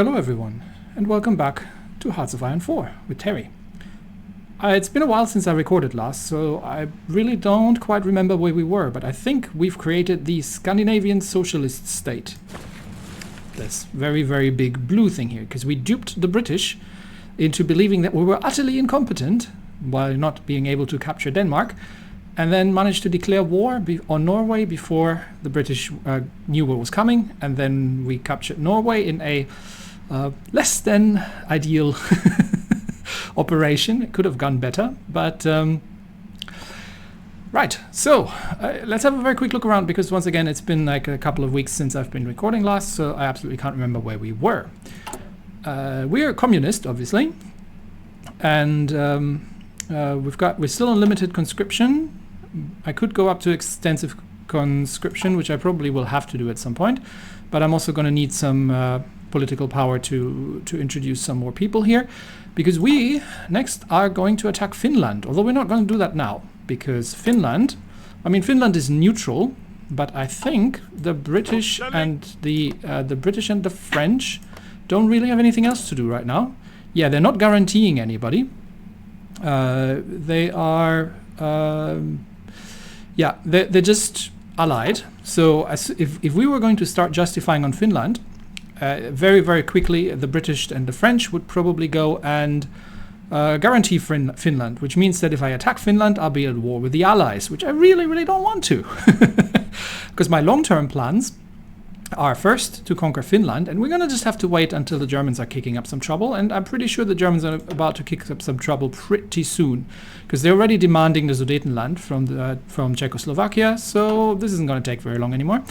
Hello everyone, and welcome back to Hearts of Iron 4 with Terry. It's been a while since I recorded last, so I really don't quite remember where we were, but I think we've created the Scandinavian Socialist State. This very, very big blue thing here, because we duped the British into believing that we were utterly incompetent while not being able to capture Denmark, and then managed to declare war on Norway before the British knew what was coming, and then we captured Norway in a less than ideal operation. It could have gone better, but right. So let's have a very quick look around, because once again it's been like a couple of weeks since I've been recording last, so I absolutely can't remember where we were. We are communist, obviously, and we're still on limited conscription. I could go up to extensive conscription, which I probably will have to do at some point, but I'm also going to need some political power to introduce some more people here, because we next are going to attack Finland, although we're not going to do that now, because Finland is neutral, but I think the British and the French don't really have anything else to do right now. Yeah, they're not guaranteeing anybody. They are they're just allied. So if we were going to start justifying on Finland, very, very quickly the British and the French would probably go and guarantee Finland, which means that if I attack Finland, I'll be at war with the Allies, which I really, really don't want to. Because my long-term plans are first to conquer Finland, and we're going to just have to wait until the Germans are kicking up some trouble, and I'm pretty sure the Germans are about to kick up some trouble pretty soon, because they're already demanding the Sudetenland from Czechoslovakia, so this isn't going to take very long anymore.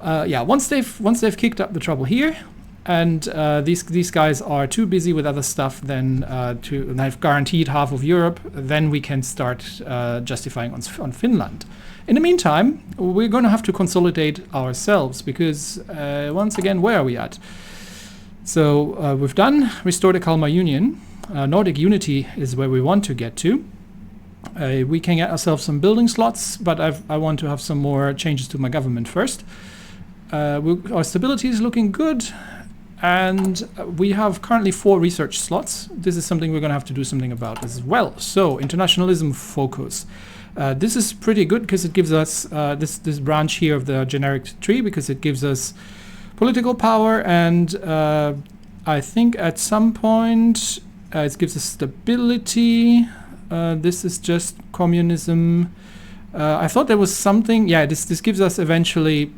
Once they've kicked up the trouble here, and these guys are too busy with other stuff and have guaranteed half of Europe, then we can start justifying on Finland. In the meantime, we're going to have to consolidate ourselves, because once again, where are we at? So we've restored a Kalmar Union. Nordic unity is where we want to get to. We can get ourselves some building slots, but I want to have some more changes to my government first. Our stability is looking good, and we have currently 4 research slots. This is something we're going to have to do something about as well. So internationalism focus. This is pretty good, because it gives us this branch here of the generic tree, because it gives us political power, and I think at some point it gives us stability. This is just communism. I thought there was something. Yeah, this gives us eventually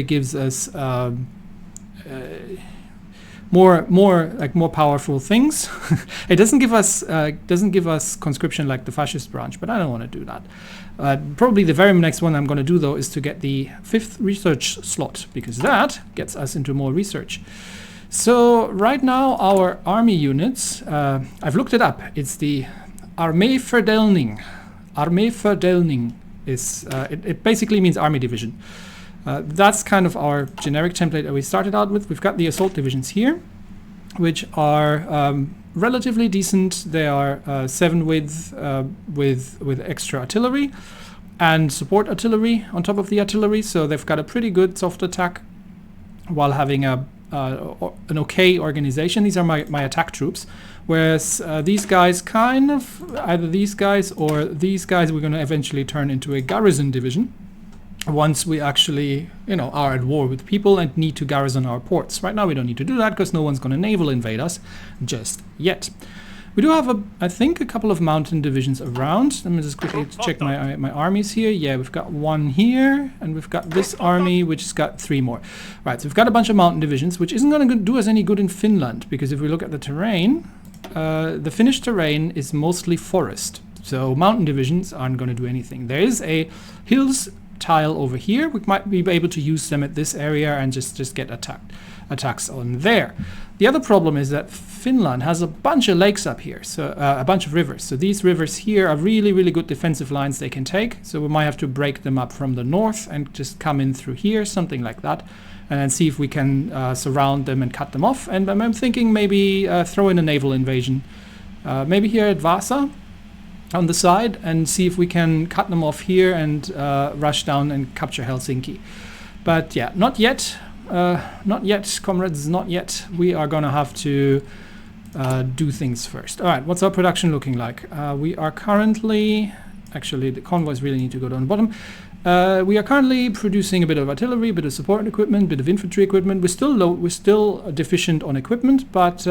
gives us more powerful things. It doesn't give us conscription like the fascist branch, but I don't want to do that. Probably the very next one I'm going to do, though, is to get the 5th research slot, because that gets us into more research. So right now our army units, I've looked it up. It's the Armeeverdelning. Armeeverdelning is it basically means army division. That's kind of our generic template that we started out with. We've got the assault divisions here, which are relatively decent. They are 7 with extra artillery and support artillery on top of the artillery. So they've got a pretty good soft attack while having an okay organization. These are my attack troops. Whereas these guys, kind of either these guys or these guys, we're going to eventually turn into a garrison division once we actually, are at war with people and need to garrison our ports. Right now we don't need to do that, because no one's going to naval invade us just yet. We do have, I think, a couple of mountain divisions around. Let me just quickly check my armies here. Yeah, we've got 1 here, and we've got this army, which has got 3 more. Right, so we've got a bunch of mountain divisions, which isn't going to do us any good in Finland, because if we look at the terrain, the Finnish terrain is mostly forest. So mountain divisions aren't going to do anything. There is a hills tile over here. We might be able to use them at this area and just get attacks on there. The other problem is that Finland has a bunch of lakes up here, so a bunch of rivers. So these rivers here are really, really good defensive lines they can take. So we might have to break them up from the north and just come in through here, something like that, and then see if we can surround them and cut them off. And I'm thinking maybe throw in a naval invasion, maybe here at Vasa on the side, and see if we can cut them off here and rush down and capture Helsinki. But yeah, not yet. not yet, comrades, not yet. We are going to have to do things first. All right, what's our production looking like? We are currently, actually the convoys really need to go down the bottom. We are currently producing a bit of artillery, a bit of support equipment, a bit of infantry equipment. We're still low, we're still deficient on equipment, but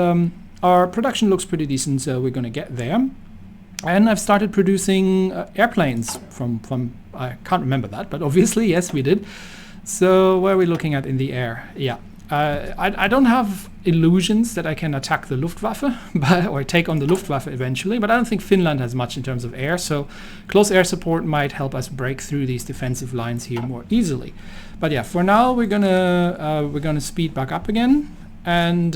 our production looks pretty decent, so we're going to get there. And I've started producing airplanes from I can't remember that, but obviously, yes, we did. So where are we looking at in the air? Yeah. I don't have illusions that I can attack the Luftwaffe or take on the Luftwaffe eventually, but I don't think Finland has much in terms of air, so close air support might help us break through these defensive lines here more easily. But yeah, for now we're gonna speed back up again, and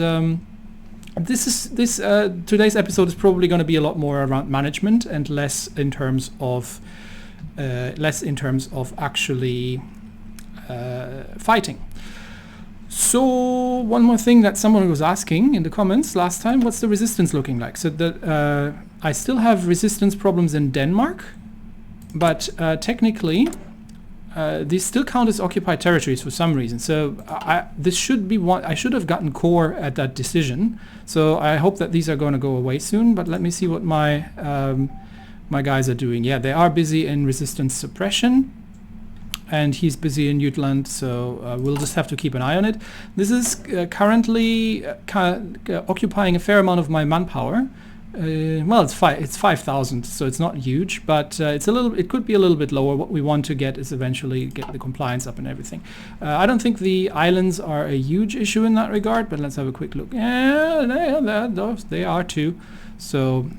today's episode is probably going to be a lot more around management and less in terms of actually fighting. So one more thing that someone was asking in the comments last time: what's the resistance looking like? So that I still have resistance problems in Denmark, but technically these still count as occupied territories for some reason. So this should be one. I should have gotten core at that decision. So I hope that these are going to go away soon. But let me see what my my guys are doing. Yeah, they are busy in resistance suppression, and he's busy in Jutland. So we'll just have to keep an eye on it. This is currently occupying a fair amount of my manpower. Well, it's 5,000, so it's not huge, but it could be a little bit lower. What we want to get is eventually get the compliance up and everything. I don't think the islands are a huge issue in that regard, but let's have a quick look. Yeah, they are too. So,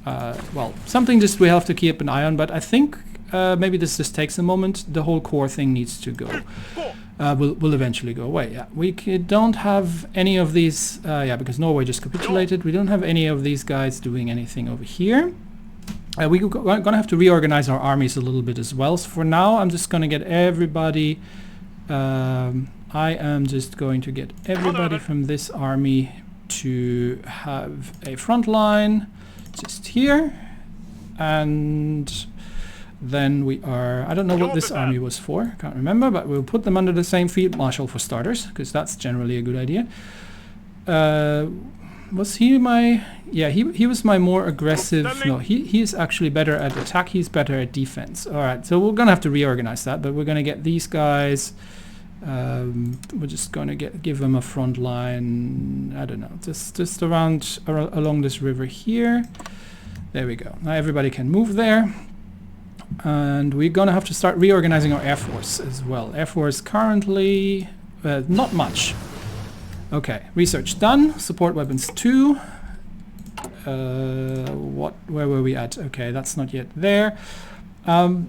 well, something just we have to keep an eye on, but I think maybe this just takes a moment. The whole core thing needs to go. Will eventually go away. Yeah, we don't have any of these. Yeah, because Norway just capitulated. We don't have any of these guys doing anything over here. We're gonna have to reorganize our armies a little bit as well. So for now, I'm just gonna get everybody. I am just going to get everybody from this army to have a front line, just here, and then we are, I don't know what this army was for, can't remember, but we'll put them under the same field marshal for starters, because that's generally a good idea. Was he my, yeah, he was my more aggressive, no, he is actually better at attack, he's better at defense. Alright, so we're gonna have to reorganize that, but we're gonna get these guys, we're just gonna give them a front line, I don't know, just around, along this river here. There we go, now everybody can move there. And we're gonna have to start reorganizing our air force as well. Air force currently not much. Okay, research done. Support weapons 2. Where were we at? Okay, that's not yet there.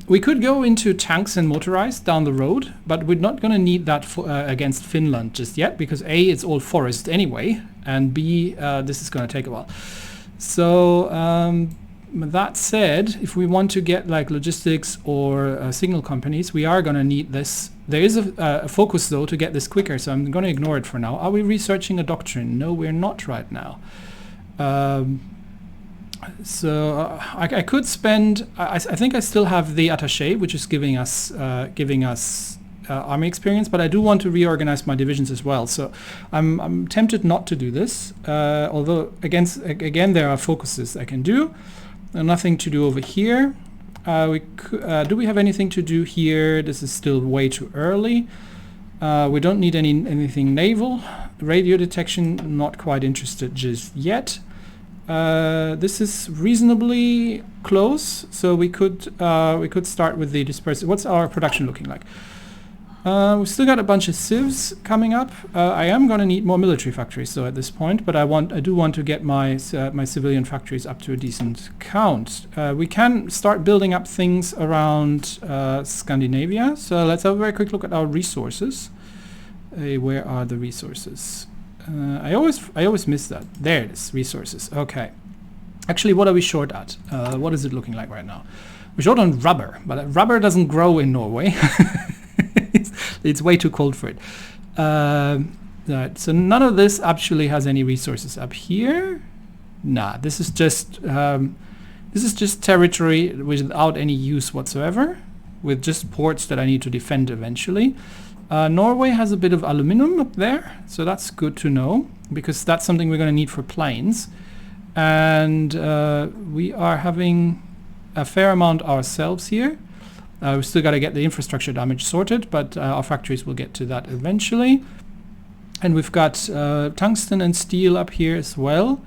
We could go into tanks and motorized down the road, but we're not gonna need that against Finland just yet, because A, it's all forest anyway, and B, this is gonna take a while. So that said, if we want to get like logistics or signal companies, we are going to need this. There is a focus though to get this quicker, so I'm going to ignore it for now. Are we researching a doctrine? No, we're not right now. So I could spend, I think I still have the attaché, which is giving us army experience, but I do want to reorganize my divisions as well. So I'm tempted not to do this, although again there are focuses I can do. Nothing to do over here. Do we have anything to do here? This is still way too early. We don't need anything naval. Radio detection, not quite interested just yet. This is reasonably close, so we could start with the dispersal. What's our production looking like? We've still got a bunch of civs coming up. I am going to need more military factories though at this point, but I do want to get my civilian factories up to a decent count. We can start building up things around Scandinavia. So let's have a very quick look at our resources. Where are the resources? I always miss that. There it is, resources. Okay. Actually, what are we short at? What is it looking like right now? We're short on rubber, but rubber doesn't grow in Norway. It's way too cold for it. Right, so none of this actually has any resources up here. Nah, this is just territory without any use whatsoever. with just ports that I need to defend eventually. Norway has a bit of aluminum up there, so that's good to know, because that's something we're going to need for planes. And we are having a fair amount ourselves here. We've still got to get the infrastructure damage sorted, but our factories will get to that eventually. And we've got tungsten and steel up here as well.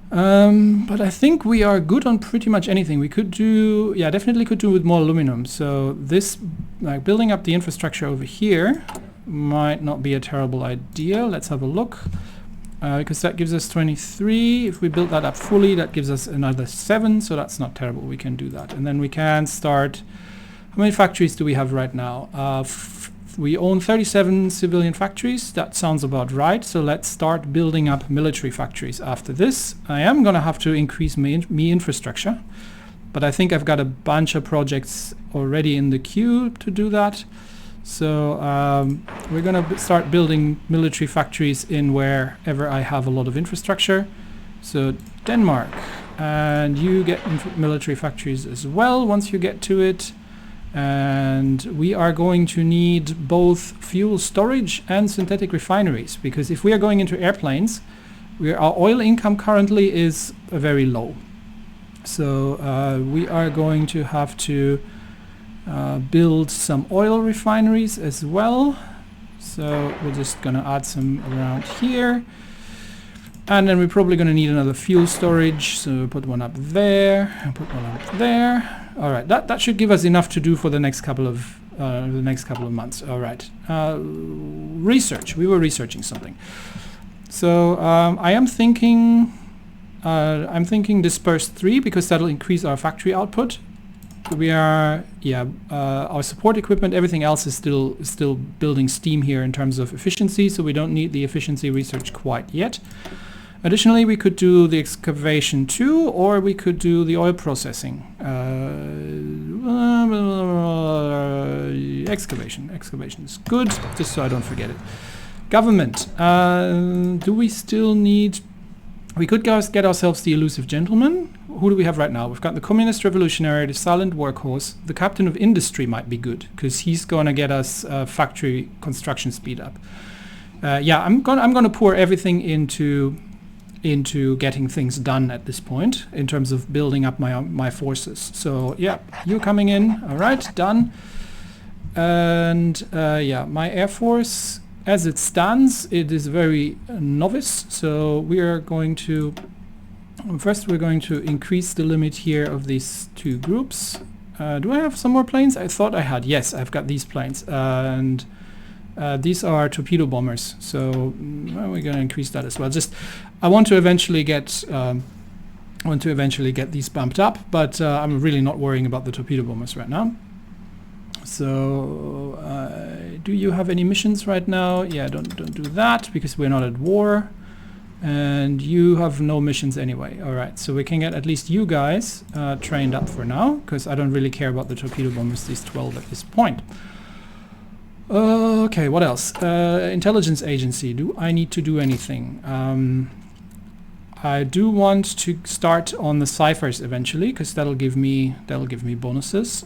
But I think we are good on pretty much anything. We could do, yeah, definitely could do with more aluminum. So this, like building up the infrastructure over here might not be a terrible idea. Let's have a look. Because that gives us 23. If we build that up fully, that gives us another 7. So that's not terrible. We can do that. And then we can start. How many factories do we have right now? We own 37 civilian factories. That sounds about right. So let's start building up military factories after this. I am going to have to increase me infrastructure. But I think I've got a bunch of projects already in the queue to do that. So we're going to start building military factories in wherever I have a lot of infrastructure. So Denmark, and you get military factories as well once you get to it. And we are going to need both fuel storage and synthetic refineries, because if we are going into airplanes, our oil income currently is very low. So we are going to have to build some oil refineries as well. So we're just going to add some around here. And then we're probably going to need another fuel storage. So put one up there and put one up there. All right, that should give us enough to do for the next couple of months. All right, research. We were researching something. So I'm thinking disperse 3, because that'll increase our factory output. We are, our support equipment, everything else is still building steam here in terms of efficiency, so we don't need the efficiency research quite yet. Additionally, we could do the excavation too, or we could do the oil processing. Excavation is good, just so I don't forget it. Government, do we still need... We could get ourselves the elusive gentleman. Who do we have right now? We've got the communist revolutionary, the silent workhorse. The captain of industry might be good, because he's going to get us factory construction speed up. I'm going to pour everything into getting things done at this point in terms of building up my forces. So yeah, you're coming in. All right, done. And my air force, as it stands, it is very novice. So we are going to first we're going to increase the limit here of these two groups. Do I have some more planes? I thought I had. Yes, I've got these planes, and these are torpedo bombers. So we're going to increase that as well. I want to eventually get these bumped up, but I'm really not worrying about the torpedo bombers right now. So do you have any missions right now? Yeah, don't do that, because we're not at war, and you have no missions anyway. All right, so we can get at least you guys trained up for now, because I don't really care about the torpedo bombers, these 12 at this point. Okay, what else? Intelligence agency. Do I need to do anything? I do want to start on the ciphers eventually, because that'll give me bonuses.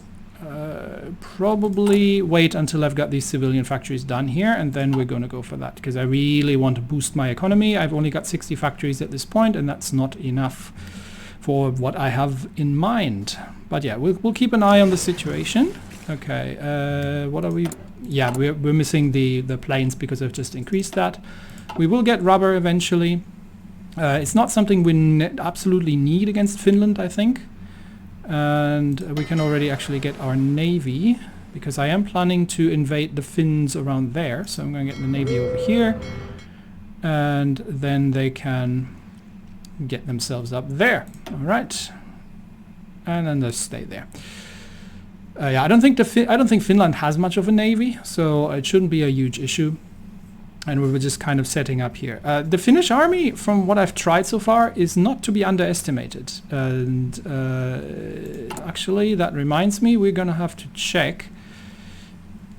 Probably wait until I've got these civilian factories done here, and then we're going to go for that, because I really want to boost my economy. I've only got 60 factories at this point, and that's not enough for what I have in mind. But yeah, we'll keep an eye on the situation. Okay, what are we? Yeah, we're missing the planes because I've just increased that. We will get rubber eventually. It's not something we absolutely need against Finland, I think. And we can already actually get our navy, because I am planning to invade the Finns around there. So I'm going to get the navy over here, and then they can get themselves up there. All right, and then they'll stay there. I don't think Finland has much of a navy, so it shouldn't be a huge issue. And we were just kind of setting up here. The Finnish army, from what I've tried so far, is not to be underestimated. And actually, that reminds me, we're going to have to check.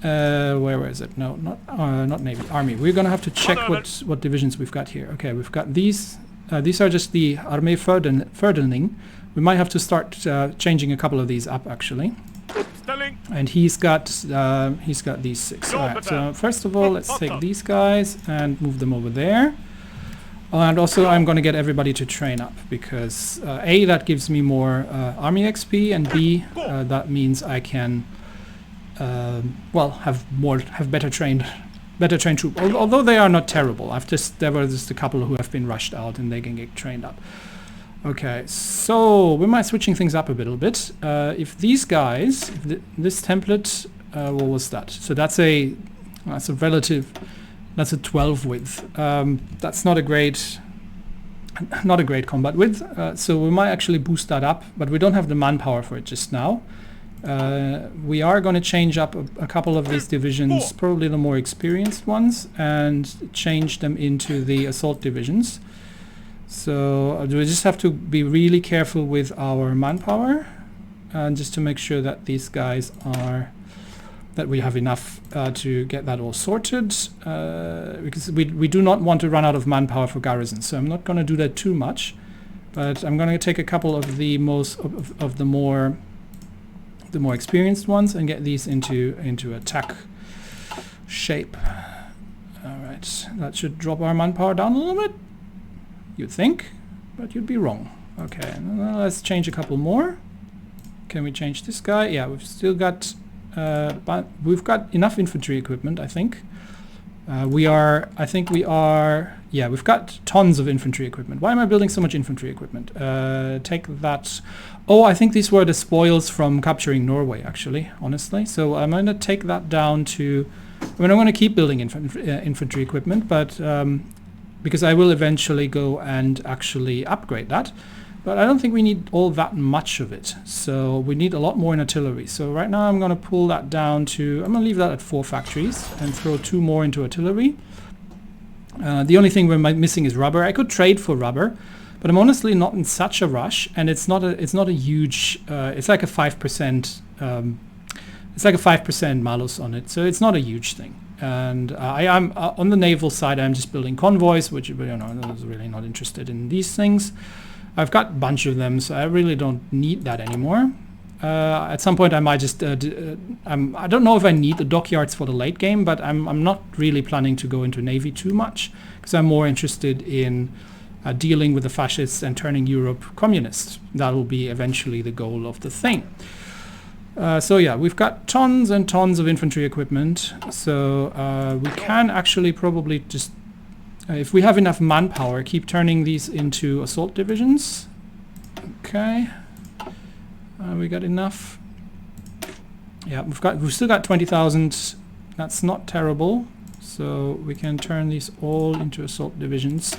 Where is it? No, not Navy, Army. We're going to have to check what divisions we've got here. Okay, we've got these. These are just the Armee Fördelning. We might have to start changing a couple of these up, actually. And he's got these 6. All right, so first of all, let's take these guys and move them over there. And also I'm going to get everybody to train up because A, that gives me more army XP, and B, that means I can have better trained troops. Although they are not terrible. There were just a couple who have been rushed out and they can get trained up. Okay, so we might switching things up a little bit. If these guys, this template, what was that? So that's a relative. That's a 12 width. That's not a great combat width. So we might actually boost that up, but we don't have the manpower for it just now. We are going to change up a couple of these divisions, probably the more experienced ones, and change them into the assault divisions. So we just have to be really careful with our manpower, and just to make sure that these guys are. That we have enough to get that all sorted, because we do not want to run out of manpower for garrisons. So I'm not going to do that too much, but I'm going to take a couple of the more experienced ones and get these into attack shape. All right, that should drop our manpower down a little bit. You'd think, but you'd be wrong. Okay, let's change a couple more. Can we change this guy? Yeah, we've still got. But we've got enough infantry equipment, I think. We've got tons of infantry equipment. Why am I building so much infantry equipment? Take that. Oh, I think these were the spoils from capturing Norway, actually, honestly. So I'm going to take that down to... I'm going to keep building infantry equipment, but because I will eventually go and actually upgrade that. But I don't think we need all that much of it. So we need a lot more in artillery. So right now I'm going to pull that down to... I'm going to leave that at 4 factories and throw 2 more into artillery. The only thing we're missing is rubber. I could trade for rubber, but I'm honestly not in such a rush. And it's not a huge... it's like a 5%... it's like a 5% malus on it. So it's not a huge thing. And I'm on the naval side, I'm just building convoys, which, I was really not interested in these things. I've got a bunch of them, so I really don't need that anymore. At some point I might just... I don't know if I need the dockyards for the late game, but I'm not really planning to go into Navy too much, because I'm more interested in dealing with the fascists and turning Europe communist. That will be eventually the goal of the thing. So yeah, we've got tons and tons of infantry equipment, so we can actually probably just... if we have enough manpower, keep turning these into assault divisions. Okay, we got enough. Yeah, we've still got 20,000. That's not terrible. So we can turn these all into assault divisions.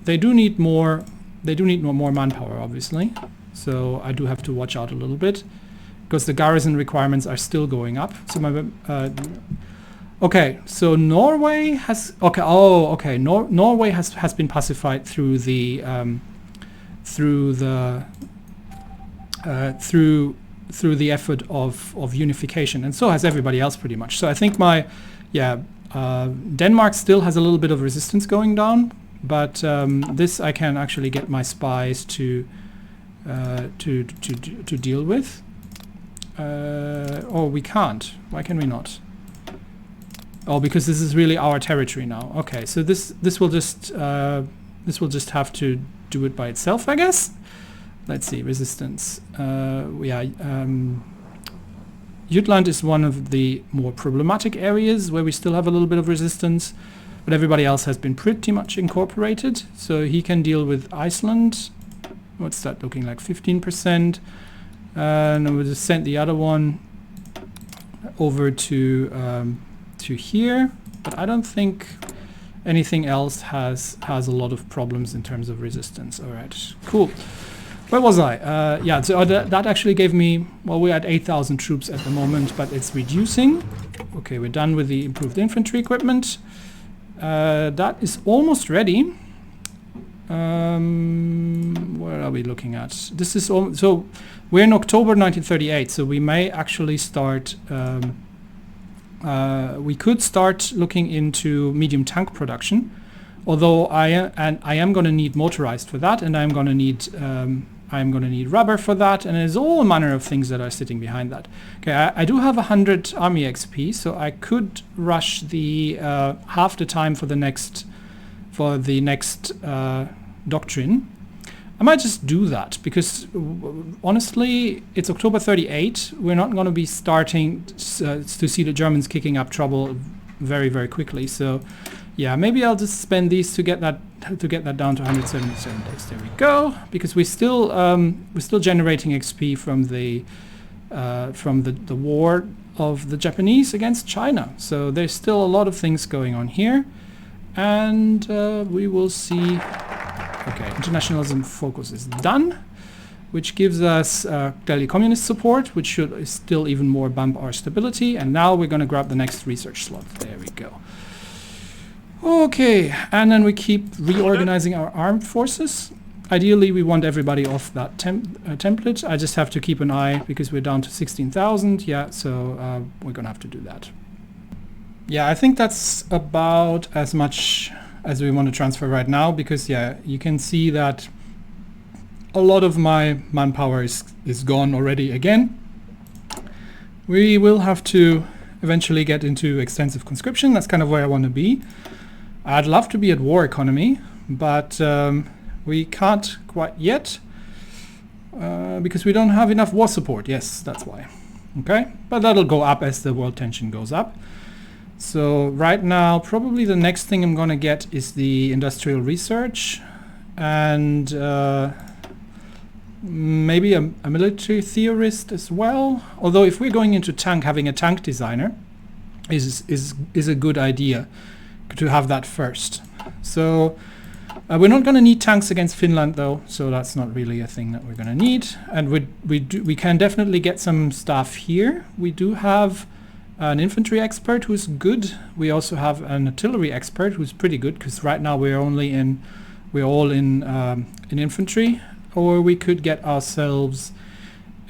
They do need more. They do need more manpower, obviously. So I do have to watch out a little bit, because the garrison requirements are still going up. So my okay, so Norway has... Okay, okay. Norway has been pacified through the effort of unification, and so has everybody else pretty much. So I think Denmark still has a little bit of resistance going down, but this I can actually get my spies to deal with. Oh, we can't. Why can we not? Oh, because this is really our territory now. Okay, so this will just have to do it by itself, I guess. Let's see, resistance. Jutland is one of the more problematic areas where we still have a little bit of resistance, but everybody else has been pretty much incorporated. So he can deal with Iceland. What's that looking like? 15%. And we'll just send the other one over to here, but I don't think anything else has a lot of problems in terms of resistance. All right, cool. Where was I? Yeah, so that actually gave me... Well, we're at 8,000 troops at the moment, but it's reducing. Okay, we're done with the improved infantry equipment. That is almost ready. Where are we looking at? This is so we're in October 1938, so we may actually start... we could start looking into medium tank production, although I am going to need motorized for that, and I'm going to need I'm going to need rubber for that, and there's all manner of things that are sitting behind that. Okay, I do have 100 army XP, so I could rush the half the time for the next doctrine. I might just do that, because honestly, it's October 38. We're not going to be starting to see the Germans kicking up trouble very, very quickly. So yeah, maybe I'll just spend these to get that down to 177 days. There we go. Because we're still generating XP from the war of the Japanese against China. So there's still a lot of things going on here, and we will see. Okay, internationalism focus is done, which gives us clearly communist support, which should still even more bump our stability. And now we're going to grab the next research slot. There we go. Okay, and then we keep reorganizing our armed forces. Ideally, we want everybody off that template. I just have to keep an eye, because we're down to 16,000. Yeah, so we're going to have to do that. Yeah, I think that's about as much as we want to transfer right now, because yeah, you can see that a lot of my manpower is gone already again. We will have to eventually get into extensive conscription. That's kind of where I want to be. I'd love to be at war economy, but we can't quite yet, because we don't have enough war support. Yes, that's why. Okay, but that'll go up as the world tension goes up. So right now, probably the next thing I'm going to get is the industrial research, and maybe a military theorist as well. Although if we're going into tank, having a tank designer is a good idea to have that first. So we're not going to need tanks against Finland though, so that's not really a thing that we're going to need. And we can definitely get some stuff here. We do have an infantry expert who's good. We also have an artillery expert who's pretty good, because right now we're all in infantry. Or we could get ourselves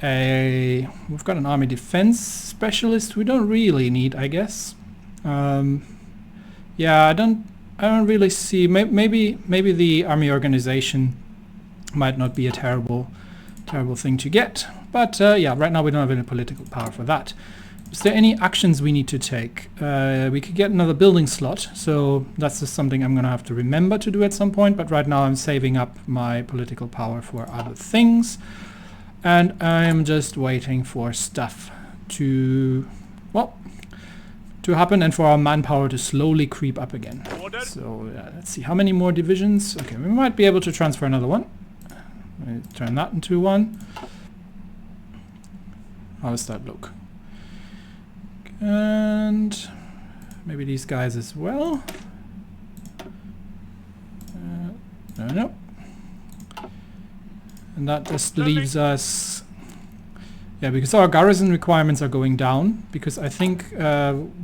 we've got an army defense specialist we don't really need, I guess. Yeah, I don't really see, maybe the army organization might not be a terrible thing to get, but yeah, right now we don't have any political power for that. Is there any actions we need to take? We could get another building slot, so that's just something I'm going to have to remember to do at some point, but right now I'm saving up my political power for other things, and I'm just waiting for stuff to happen and for our manpower to slowly creep up again. So let's see, how many more divisions? Okay, we might be able to transfer another one. Turn that into one. How does that look? And maybe these guys as well. No. And that just leaves us, yeah, because our garrison requirements are going down, because I think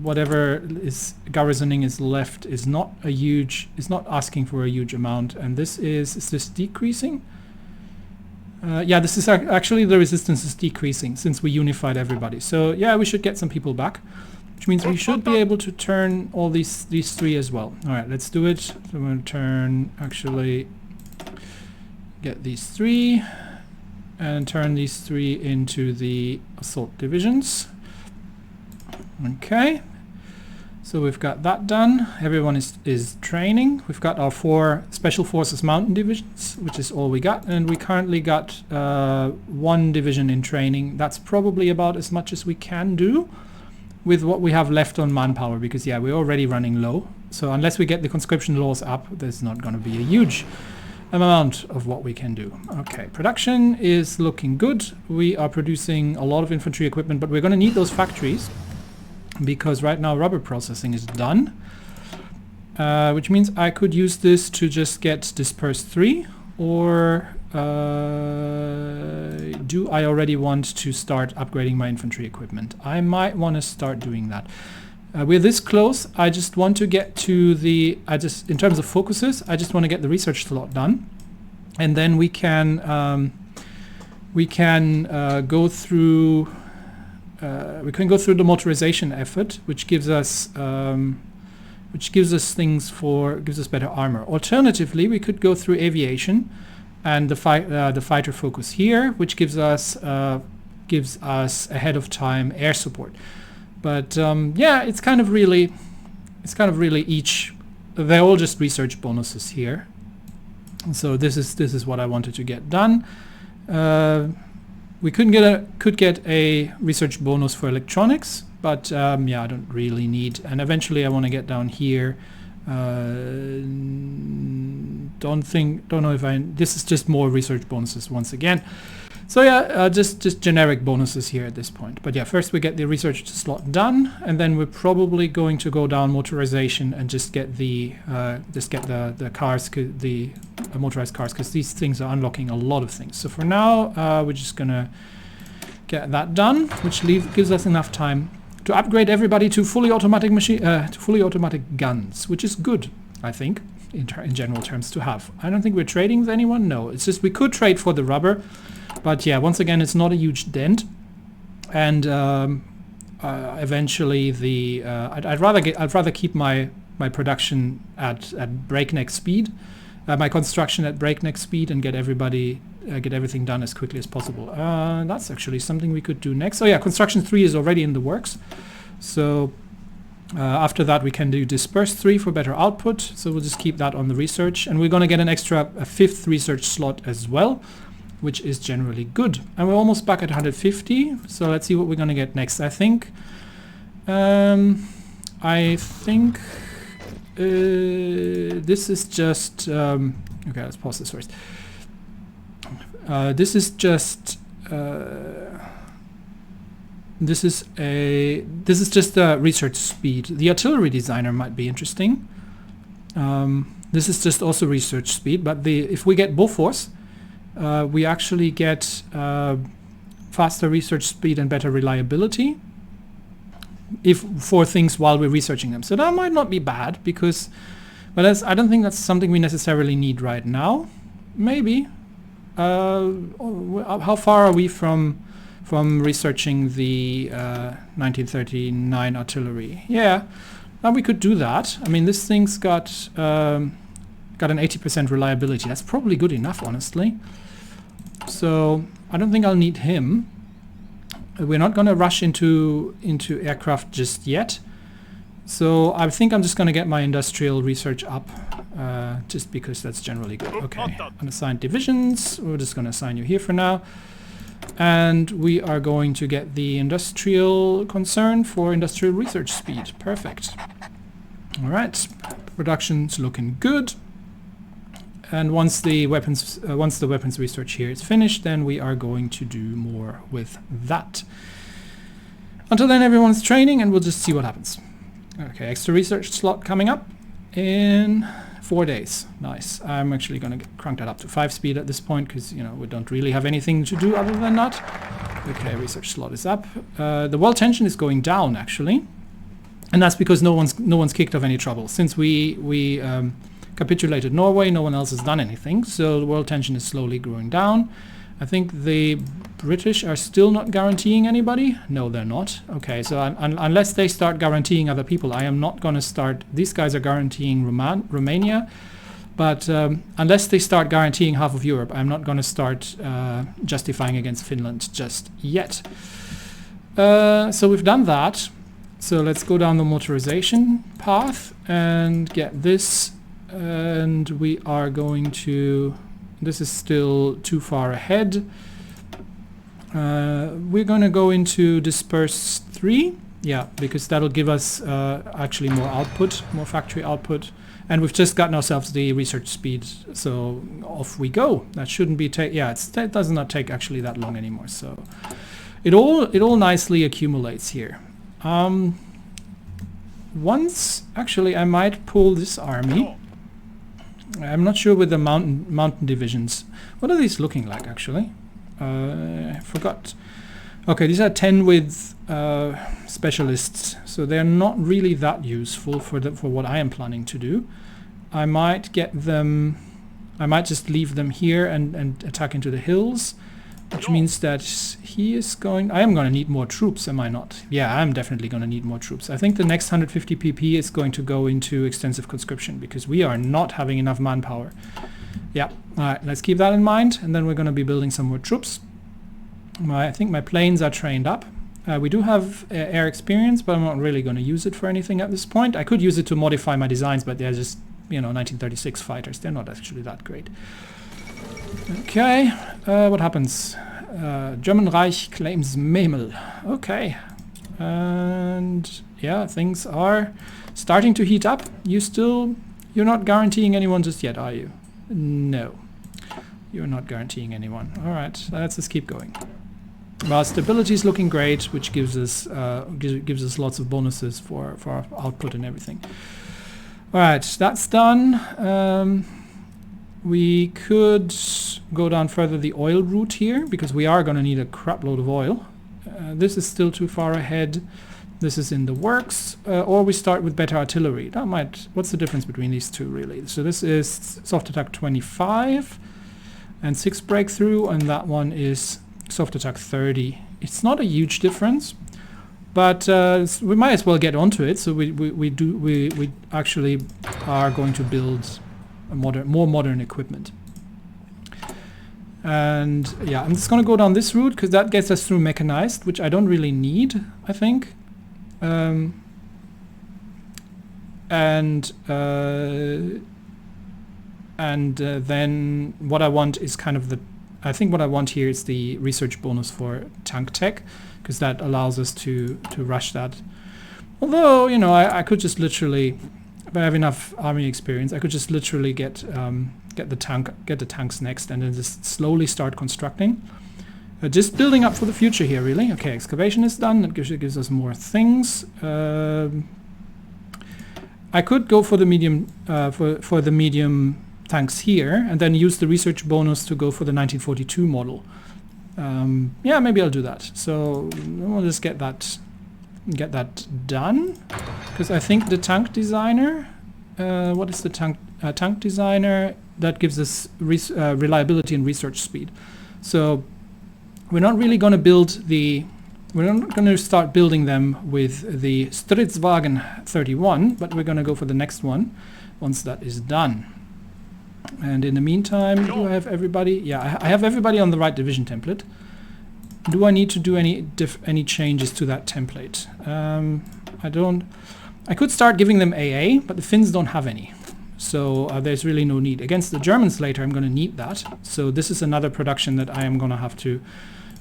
whatever is garrisoning is left is not asking for a huge amount, and is this decreasing? Yeah, this is actually, the resistance is decreasing since we unified everybody. So yeah, we should get some people back, which means we should be able to turn all these three as well. All right, let's do it. So I'm going to get these three and turn these three into the assault divisions. Okay. So we've got that done. Everyone is training. We've got our 4 Special Forces Mountain Divisions, which is all we got. And we currently got 1 division in training. That's probably about as much as we can do with what we have left on manpower, because yeah, we're already running low. So unless we get the conscription laws up, there's not going to be a huge amount of what we can do. Okay, production is looking good. We are producing a lot of infantry equipment, but we're going to need those factories, because right now rubber processing is done, which means I could use this to just get dispersed 3, or do I already want to start upgrading my infantry equipment? I might want to start doing that. We're this close. I just want to get to in terms of focuses, I just want to get the research slot done, and then we can go through the motorization effort, which gives us better armor. Alternatively, we could go through aviation and the fighter focus here, which gives us ahead of time air support. But yeah, it's kind of really each. They're all just research bonuses here. So this is what I wanted to get done. We could get a research bonus for electronics, but yeah, I don't really need. And eventually, I want to get down here. Don't know if this is just more research bonuses once again. So yeah, just generic bonuses here at this point. But yeah, first we get the research slot done, and then we're probably going to go down motorization and just get the cars, the motorized cars, because these things are unlocking a lot of things. So for now, we're just gonna get that done, which gives us enough time to upgrade everybody to fully automatic guns, which is good, I think, in general terms to have. I don't think we're trading with anyone. No, it's just we could trade for the rubber. But yeah, once again, it's not a huge dent, and eventually I'd rather keep my production at breakneck speed, my construction at breakneck speed, and get everything done as quickly as possible. That's actually something we could do next. So yeah, construction 3 is already in the works. So after that, we can do disperse 3 for better output. So we'll just keep that on the research, and we're going to get a 5th research slot as well, which is generally good. And we're almost back at 150, so let's see what we're gonna get next. I think this is just okay, let's pause this first. This is just a research speed. The artillery designer might be interesting. This is just also research speed, but if we get Bofors, we actually get faster research speed and better reliability for things while we're researching them. So that might not be bad, because, but I don't think that's something we necessarily need right now. Maybe. How far are we from researching the 1939 artillery? Yeah, we could do that. I mean, this thing's got an 80% reliability. That's probably good enough, honestly. So I don't think I'll need him. We're not going to rush into aircraft just yet. So I think I'm just going to get my industrial research up, just because that's generally good. Okay, unassigned divisions. We're just going to assign you here for now. And we are going to get the industrial concern for industrial research speed. Perfect. All right, production's looking good. And once the weapons research here is finished, then we are going to do more with that. Until then, everyone's training, and we'll just see what happens. Okay, extra research slot coming up in 4 days. Nice. I'm actually going to crank that up to 5 speed at this point, because we don't really have anything to do other than that. Okay, research slot is up. The world tension is going down, actually, and that's because no one's kicked off any trouble since we capitulated Norway. No one else has done anything, so the world tension is slowly going down. I think the British are still not guaranteeing anybody. No, they're not. Okay, so unless they start guaranteeing other people, I am not going to start. These guys are guaranteeing Romania, but unless they start guaranteeing half of Europe, I'm not going to start justifying against Finland just yet. So we've done that. So let's go down the motorization path and get this. And we are going to, this is still too far ahead. We're going to go into disperse 3. Yeah, because that'll give us actually more output, more factory output. And we've just gotten ourselves the research speed. So off we go. That shouldn't be it does not take actually that long anymore. So it all nicely accumulates here. Once, actually, I might pull this army. I'm not sure with the mountain divisions. What are these looking like, actually? I forgot. Okay, these are 10 with specialists, so they're not really that useful for what I am planning to do. I might get them. I might just leave them here and attack into the hills, which means that he is going. I am going to need more troops, am I not? Yeah, I'm definitely going to need more troops. I think the next 150 PP is going to go into extensive conscription because we are not having enough manpower. Yeah, all right, let's keep that in mind, and then we're going to be building some more troops. I think my planes are trained up. We do have air experience, but I'm not really going to use it for anything at this point. I could use it to modify my designs, but they're just, 1936 fighters. They're not actually that great. Okay, what happens? German Reich claims Memel. Okay, and yeah, things are starting to heat up. You're not guaranteeing anyone just yet, are you? No, you're not guaranteeing anyone. All right, let's just keep going. Well, stability is looking great, which gives us lots of bonuses for our output and everything. All right, that's done. We could go down further the oil route here, because we are going to need a crap load of oil. This is still too far ahead. This is in the works. Or we start with better artillery. What's the difference between these two, really? So this is soft attack 25 and 6 breakthrough, and that one is soft attack 30. It's not a huge difference, but we might as well get onto it. So we actually are going to build more modern equipment. And yeah, I'm just going to go down this route because that gets us through mechanized, which I don't really need, I think. Then what I want is kind of I think what I want here is the research bonus for tank tech, because that allows us to rush that. Although, I could just literally, if I have enough army experience, I could just literally get the tanks next, and then just slowly start constructing. Just building up for the future here, really. Okay, excavation is done. That gives us more things. I could go for the medium for the medium tanks here, and then use the research bonus to go for the 1942 model. Yeah, maybe I'll do that. So we'll just get that done, because I think the tank designer. What is the tank designer? That gives us reliability and research speed. So we're not really going to we're not going to start building them with the Stridswagen 31, but we're going to go for the next one once that is done. And in the meantime, do I have everybody? Yeah, I have everybody on the right division template. Do I need to do any changes to that template? I don't. I could start giving them AA, but the Finns don't have any. So there's really no need. Against the Germans later, I'm going to need that. So this is another production that I am going to have to...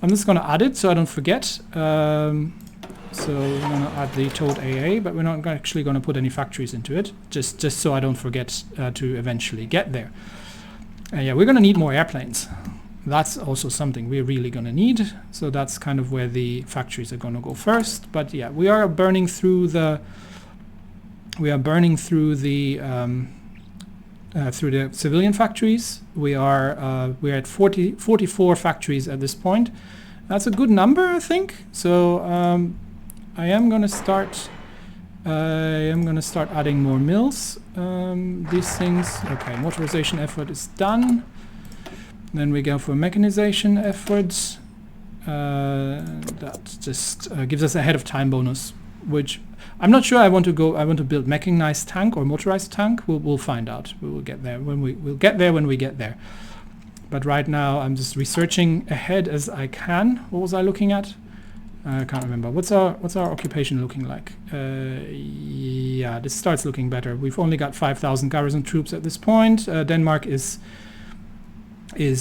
I'm just going to add it so I don't forget. So we're going to add the toad AA, but we're not actually going to put any factories into it, just so I don't forget to eventually get there. Yeah, we're going to need more airplanes. That's also something we're really going to need. So that's kind of where the factories are going to go first. But yeah, we are burning through the civilian factories. We're at 44 factories at this point. That's a good number, I think. So I am going to start adding more mills. These things. Okay, motorization effort is done. Then we go for mechanization efforts. That just gives us a head of time bonus, which I'm not sure I want to build mechanized tank or motorized tank. We'll find out. We'll get there when we get there. But right now I'm just researching ahead as I can. What was I looking at? I can't remember. What's our occupation looking like? Yeah, this starts looking better. We've only got 5,000 garrison troops at this point. Denmark is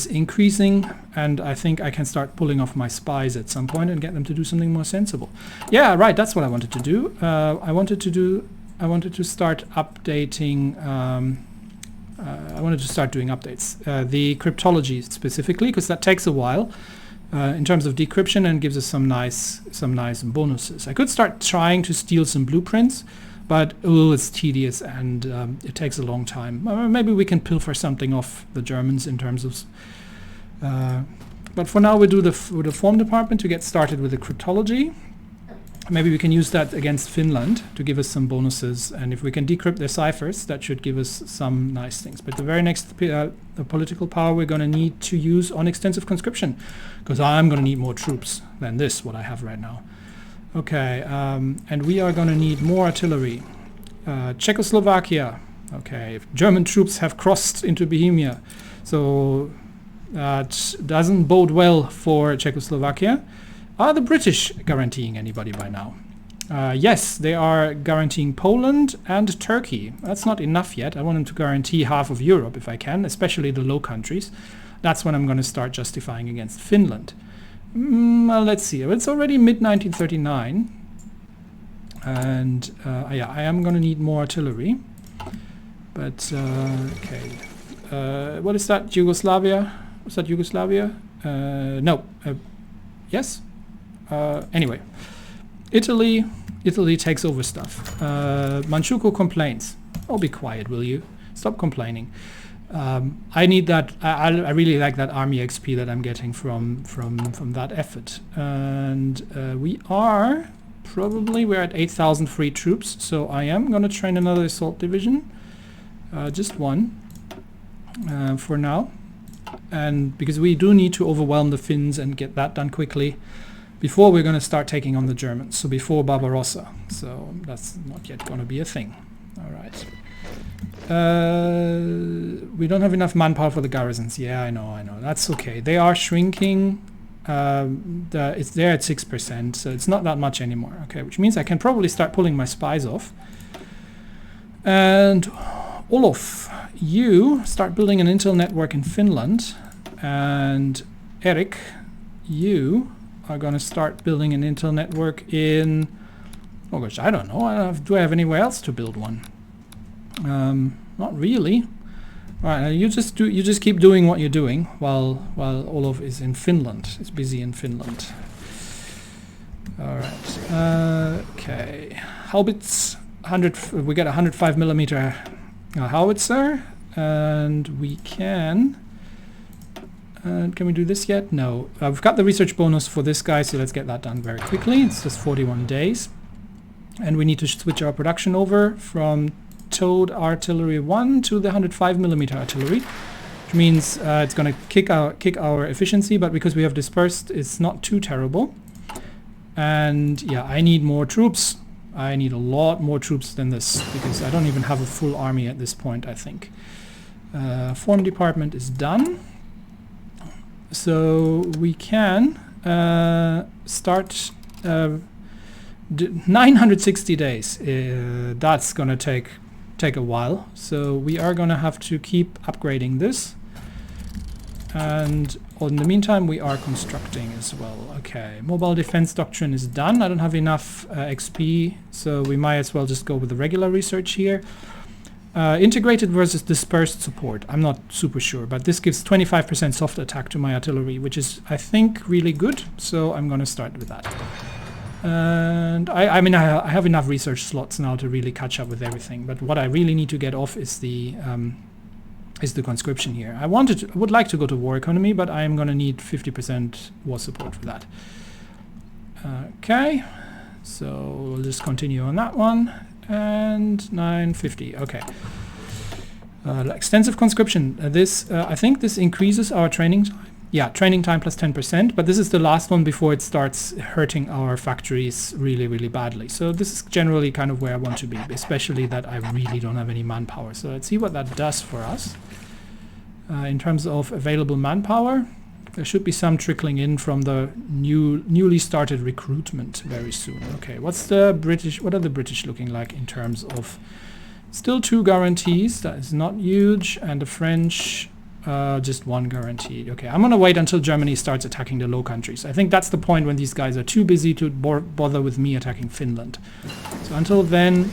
increasing, and I think I can start pulling off my spies at some point and get them to do something more sensible. Yeah, right. That's what I wanted to do. I wanted to start updating. I wanted to start doing updates. The cryptology specifically, because that takes a while in terms of decryption and gives us some nice bonuses. I could start trying to steal some blueprints, but it's tedious and it takes a long time. Maybe we can pilfer something off the Germans in terms of... but for now we do the form department to get started with the cryptology. Maybe we can use that against Finland to give us some bonuses, and if we can decrypt their ciphers, that should give us some nice things. But the very next political power we're going to need to use on extensive conscription, because I'm going to need more troops than what I have right now. Okay, and we are going to need more artillery. Czechoslovakia. Okay, German troops have crossed into Bohemia. So that doesn't bode well for Czechoslovakia. Are the British guaranteeing anybody by now? Yes, they are guaranteeing Poland and Turkey. That's not enough yet. I want them to guarantee half of Europe if I can, especially the Low Countries. That's when I'm going to start justifying against Finland. Well, let's see. It's already mid-1939. And yeah, I am going to need more artillery. But, okay. What is that? Yugoslavia? Was that Yugoslavia? No. Yes? Anyway. Italy takes over stuff. Manchukuo complains. Oh, be quiet, will you? Stop complaining. I need that. I really like that army XP that I'm getting from that effort. And we're at 8,000 free troops. So I am going to train another assault division. Just one for now. And because we do need to overwhelm the Finns and get that done quickly before we're going to start taking on the Germans, so before Barbarossa. So that's not yet going to be a thing. All right. We don't have enough manpower for the garrisons. Yeah, I know. That's okay. They are shrinking. It's there at 6%, so it's not that much anymore. Okay, which means I can probably start pulling my spies off. And Olof, you start building an intel network in Finland. And Erik, you are going to start building an intel network in... Oh gosh, I don't know. Do I have anywhere else to build one? Not really. All right, you just keep doing what you're doing while Olof is in Finland. Is busy in Finland. All right. Okay. Haubitz 100. We got a 105 millimeter howitzer, and we can. Can we do this yet? No. We've got the research bonus for this guy, so let's get that done very quickly. It's just 41 days. And we need to switch our production over from towed artillery 1 to the 105 millimeter artillery, which means it's going to kick our efficiency, but because we have dispersed, it's not too terrible. And yeah, I need more troops. I need a lot more troops than this, because I don't even have a full army at this point, I think. Form department is done. So we can start 960 days. That's going to take a while. So we are going to have to keep upgrading this. And in the meantime, we are constructing as well. Okay, mobile defense doctrine is done. I don't have enough XP, so we might as well just go with the regular research here. Integrated versus dispersed support. I'm not super sure, but this gives 25% soft attack to my artillery, which is, I think, really good. So I'm going to start with that. And I mean, I have enough research slots now to really catch up with everything. But what I really need to get off is the conscription here. I would like to go to war economy, but I am going to need 50% war support for that. Okay, so we'll just continue on that one. And 950. Okay. Extensive conscription. I think this increases our training time. Yeah, training time plus 10%, but this is the last one before it starts hurting our factories really, really badly. So this is generally kind of where I want to be, especially that I really don't have any manpower. So let's see what that does for us. In terms of available manpower, there should be some trickling in from the newly started recruitment very soon. Okay, what are the British looking like in terms of still 2 guarantees? That is not huge, and the French just 1 guaranteed. Okay, I'm gonna wait until Germany starts attacking the Low Countries. I think that's the point when these guys are too busy to bother with me attacking Finland. So until then,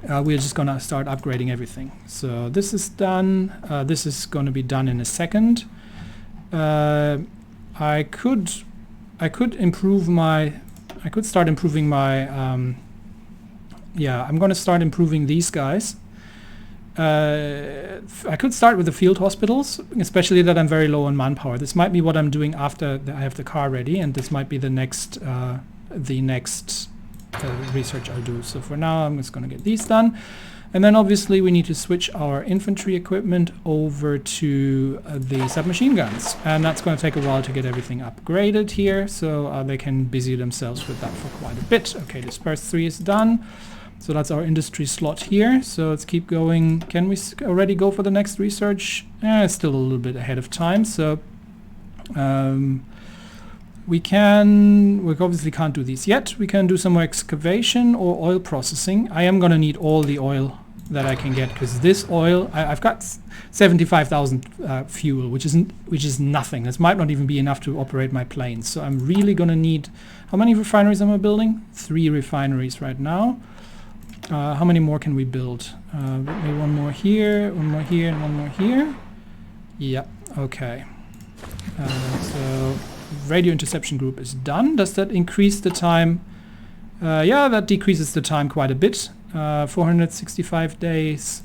we're just gonna start upgrading everything. So this is done. This is gonna be done in a second. I could start improving my yeah, I'm going to start improving these guys. I could start with the field hospitals, especially that I'm very low on manpower. This might be what I'm doing after I have the car ready, and this might be the next research I'll do. So for now, I'm just going to get these done. And then obviously we need to switch our infantry equipment over to the submachine guns. And that's going to take a while to get everything upgraded here, so they can busy themselves with that for quite a bit. Okay, disperse 3 is done. So that's our industry slot here. So let's keep going. Can we already go for the next research? Still a little bit ahead of time. So we obviously can't do these yet. We can do some more excavation or oil processing. I am going to need all the oil that I can get, because this oil, I've got 75,000 fuel, which is nothing. This might not even be enough to operate my planes. So I'm really going to need, how many refineries am I building? 3 refineries right now. How many more can we build? Maybe one more here, and one more here. Yep, okay. So radio interception group is done. Does that increase the time? Yeah, that decreases the time quite a bit. 465 days.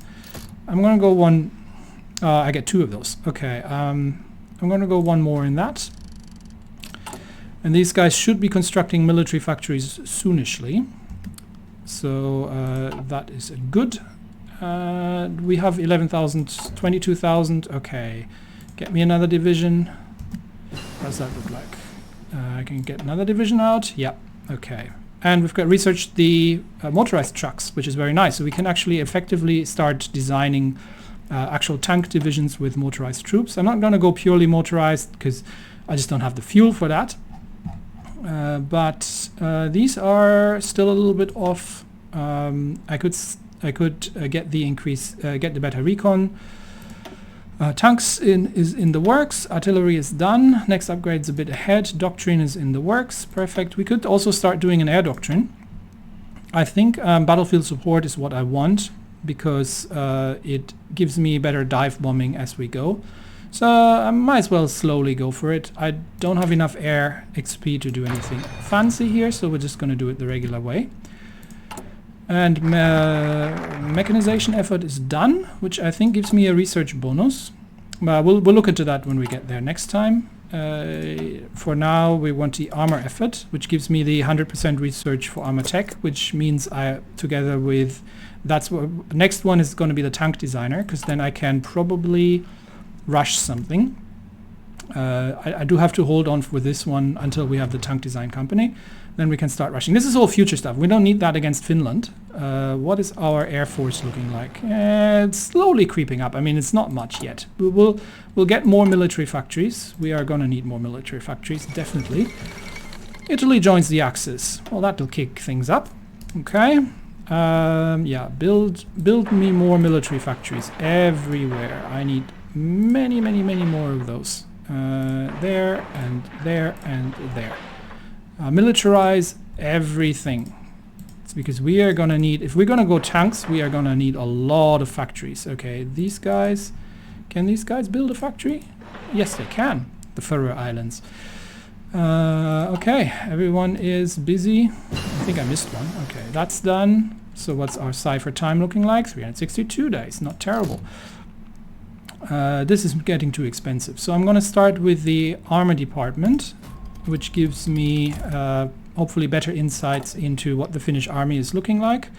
I'm gonna go one. I get 2 of those. Okay. I'm gonna go one more in that. And these guys should be constructing military factories soonishly. So that is good. We have 11,000, 22,000. Okay. Get me another division. What does that look like? I can get another division out. Yeah. Okay. And we've got researched the motorized trucks, which is very nice. So we can actually effectively start designing actual tank divisions with motorized troops. I'm not going to go purely motorized because I just don't have the fuel for that. But these are still a little bit off. I could get the better recon. Tanks is in the works. Artillery is done. Next upgrade's a bit ahead. Doctrine is in the works. Perfect. We could also start doing an air doctrine. I think battlefield support is what I want, because it gives me better dive bombing as we go. So I might as well slowly go for it. I don't have enough air XP to do anything fancy here, so we're just going to do it the regular way. And mechanization effort is done, which I think gives me a research bonus. We'll look into that when we get there next time. For now, we want the armor effort, which gives me the 100% research for armor tech, which means together with next one is going to be the tank designer, because then I can probably rush something. I do have to hold on for this one until we have the tank design company. Then we can start rushing. This is all future stuff. We don't need that against Finland. What is our air force looking like? It's slowly creeping up. I mean, it's not much yet. We'll get more military factories. We are going to need more military factories, definitely. Italy joins the Axis. Well, that'll kick things up. Okay. Yeah, build me more military factories everywhere. I need many, many, many more of those. There and there and there. Militarize everything. It's because we are going to need, if we're going to go tanks, we are going to need a lot of factories. Okay, these guys, can these guys build a factory? Yes, they can. The Faroe Islands. Okay, everyone is busy. I think I missed one. Okay, that's done. So what's our cipher time looking like? 362 days, not terrible. This is getting too expensive. So I'm going to start with the armor department, which gives me hopefully better insights into what the Finnish army is looking like.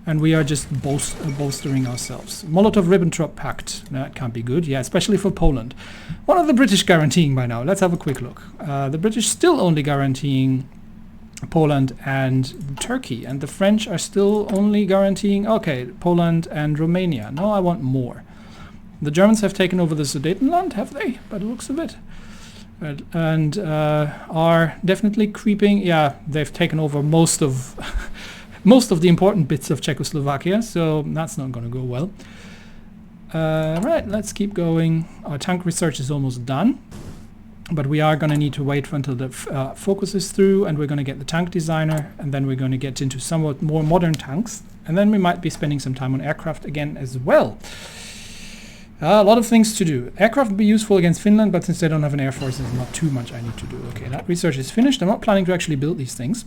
And we are just bolstering ourselves. Molotov-Ribbentrop Pact. That can't be good. Yeah, especially for Poland. What are the British guaranteeing by now? Let's have a quick look. The British still only guaranteeing Poland and Turkey. And the French are still only guaranteeing, okay, Poland and Romania. No, I want more. The Germans have taken over the Sudetenland, have they? By the looks of it. And are definitely creeping. Yeah, they've taken over most of the important bits of Czechoslovakia, so that's not going to go well. Right, let's keep going. Our tank research is almost done, but we are going to need to wait until the focus is through, and we're going to get the tank designer, and then we're going to get into somewhat more modern tanks, and then we might be spending some time on aircraft again as well. A lot of things to do. Aircraft would be useful against Finland, but since they don't have an air force, there's not too much I need to do. Okay, that research is finished. I'm not planning to actually build these things.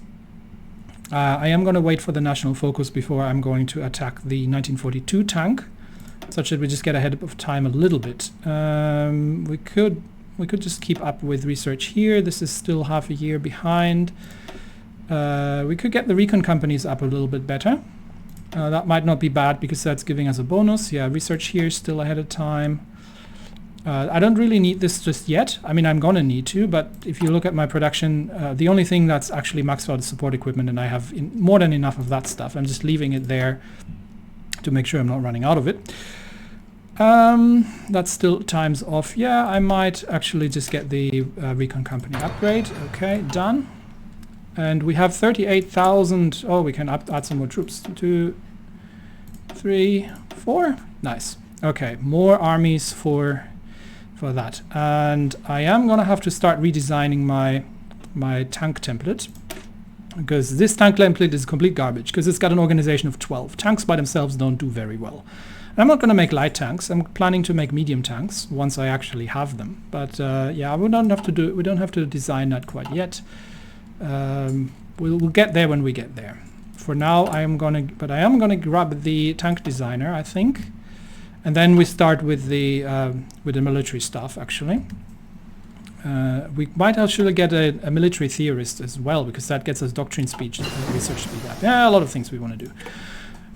I am going to wait for the national focus before I'm going to attack the 1942 tank, such that we just get ahead of time a little bit. We could just keep up with research here. This is still half a year behind. We could get the recon companies up a little bit better. That might not be bad because that's giving us a bonus. Yeah, research here is still ahead of time. I don't really need this just yet. I mean, I'm gonna need to, but if you look at my production, the only thing that's actually maxed out is support equipment, and I have more than enough of that stuff. I'm just leaving it there to make sure I'm not running out of it. That's still times off. Yeah, I might actually just get the recon company upgrade. Okay, done. And we have 38,000. Oh, we can add some more troops. 2, 3, 4. Nice. Okay, more armies for that. And I am gonna have to start redesigning my tank template, because this tank template is complete garbage, because it's got an organization of 12. Tanks by themselves don't do very well. And I'm not going to make light tanks. I'm planning to make medium tanks once I actually have them. But yeah, we don't have to design that quite yet. We'll get there when we get there. For now, I am gonna grab the tank designer, I think, and then we start with the military stuff. Actually, we might actually get a military theorist as well, because that gets us doctrine speed, research speed up. Yeah, a lot of things we want to do.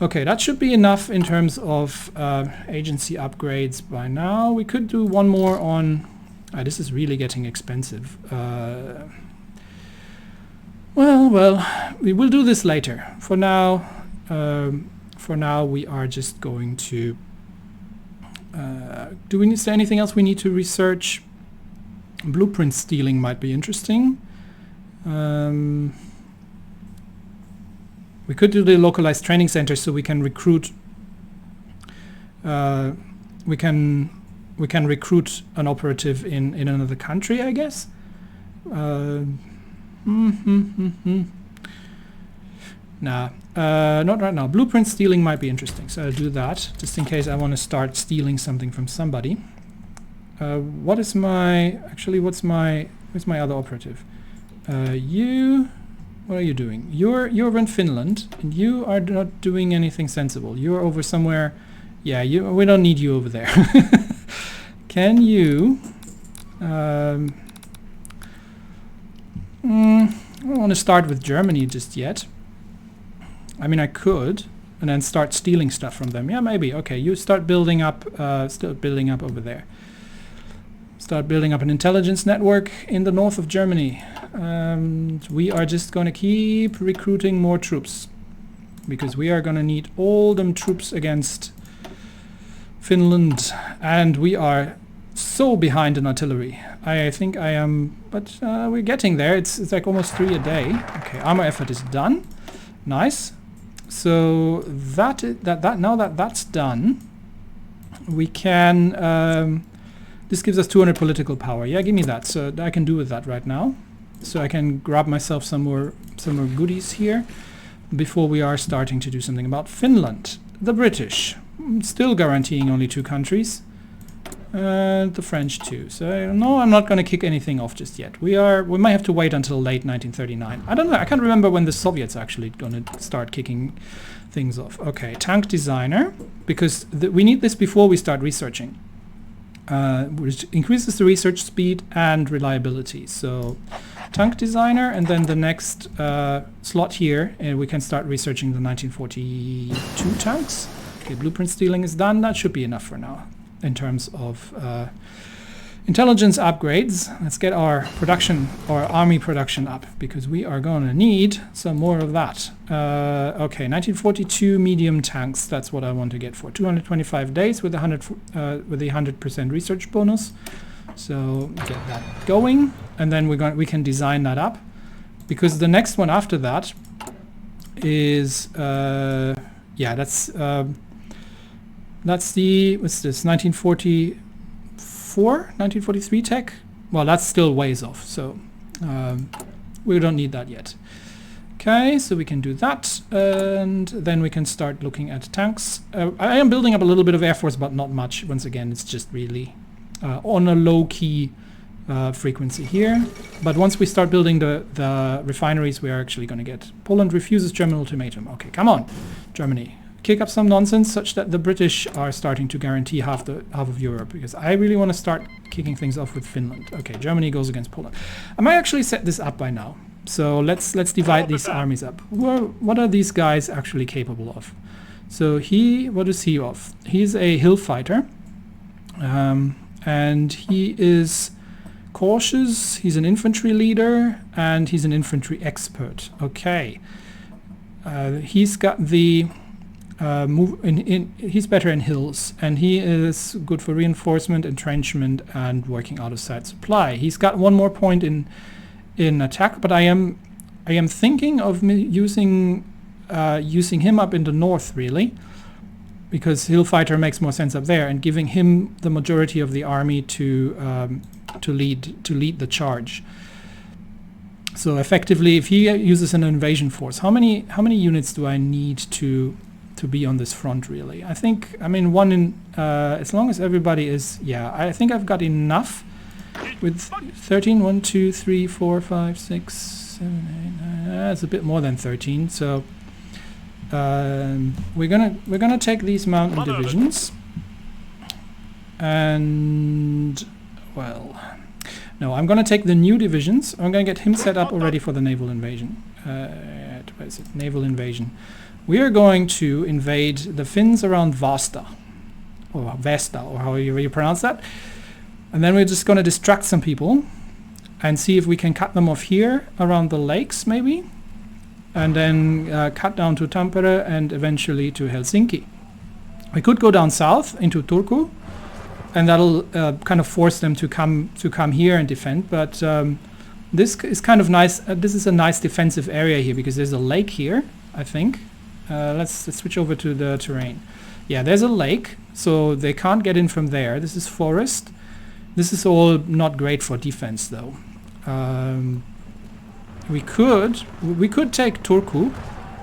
Okay, that should be enough in terms of agency upgrades by now. We could do one more on... this is really getting expensive. Well, we will do this later. For now, we are just going to... is there anything else we need to research? Blueprint stealing might be interesting. We could do the localized training center, so we can recruit. We can recruit an operative in another country, I guess. Nah, not right now. Blueprint stealing might be interesting, so I'll do that just in case I want to start stealing something from somebody. What's my other operative? What are you doing? You're in Finland, and you are not doing anything sensible. You're over somewhere. Yeah, we don't need you over there. Can you? I don't want to start with Germany just yet. I mean, I could, and then start stealing stuff from them. Yeah, maybe. Okay, you start building up. Still building up over there. Start building up an intelligence network in the north of Germany. We are just going to keep recruiting more troops, because we are going to need all them troops against Finland, and we are so behind in artillery. I think I am, but we're getting there. It's like almost 3 a day. Okay, armor effort is done. Nice. So now that that's done, we can. This gives us 200 political power. Yeah, give me that. So I can do with that right now. So I can grab myself some more goodies here before we are starting to do something about Finland. The British, still guaranteeing only 2 countries. The French too. So no, I'm not going to kick anything off just yet. We might have to wait until late 1939. I don't know. I can't remember when the Soviets actually going to start kicking things off. Okay, tank designer, because we need this before we start researching. Which increases the research speed and reliability. So tank designer, and then the next slot here, we can start researching the 1942 tanks. Okay, blueprint stealing is done. That should be enough for now in terms of intelligence upgrades. Let's get our production, our army production up, because we are going to need some more of that. Okay, 1942 medium tanks. That's what I want to get for 225 days with the 100% research bonus. So get that going, and then we can design that up, because the next one after that is that's the, what's this, 1943 tech? Well, that's still ways off, so we don't need that yet. Okay, so we can do that, and then we can start looking at tanks. I am building up a little bit of Air Force, but not much. Once again, it's just really on a low-key frequency here. But once we start building the refineries, we are actually going to get... Poland refuses German ultimatum. Okay, come on, Germany. Kick up some nonsense such that the British are starting to guarantee half of Europe, because I really want to start kicking things off with Finland. Okay, Germany goes against Poland. I might actually set this up by now. So let's divide these armies up. What are these guys actually capable of? So what is he of? He's a hill fighter, and and he is cautious, he's an infantry leader, and he's an infantry expert. Okay. He's got the he's better in hills, and he is good for reinforcement, entrenchment, and working out of sight supply. He's got one more point in attack, but I am thinking of using him up in the north, really, because hill fighter makes more sense up there, and giving him the majority of the army to lead the charge. So effectively, if he uses an invasion force, how many units do I need to be on this front, really? I think, I mean, one in as long as everybody is, yeah, I think I've got enough with 13. 1, 2, 3, 4, 5, 6, 7, 8, 9. It's a bit more than 13. So we're gonna take these mountain divisions, and well, no, I'm gonna take the new divisions. I'm gonna get him set up already for the naval invasion. Where is it? Naval invasion. We are going to invade the Finns around Vasta, or Vesta, or however you pronounce that. And then we're just going to distract some people and see if we can cut them off here around the lakes, maybe. And then cut down to Tampere and eventually to Helsinki. We could go down south into Turku, and that'll kind of force them to come here and defend. But this is kind of nice. This is a nice defensive area here because there's a lake here, I think. Let's switch over to the terrain. Yeah, there's a lake, so they can't get in from there. This is forest. This is all not great for defense, though. We could take Turku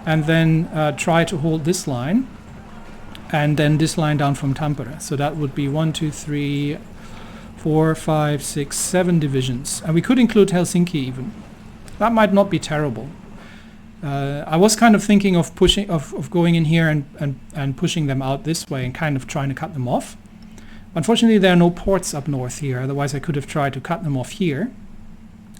and then try to hold this line, and then this line down from Tampere. So that would be 1, 2, 3, 4, 5, 6, 7 divisions, and we could include Helsinki even. That might not be terrible. I was kind of thinking of going in here and pushing them out this way and kind of trying to cut them off. Unfortunately, there are no ports up north here. Otherwise, I could have tried to cut them off here.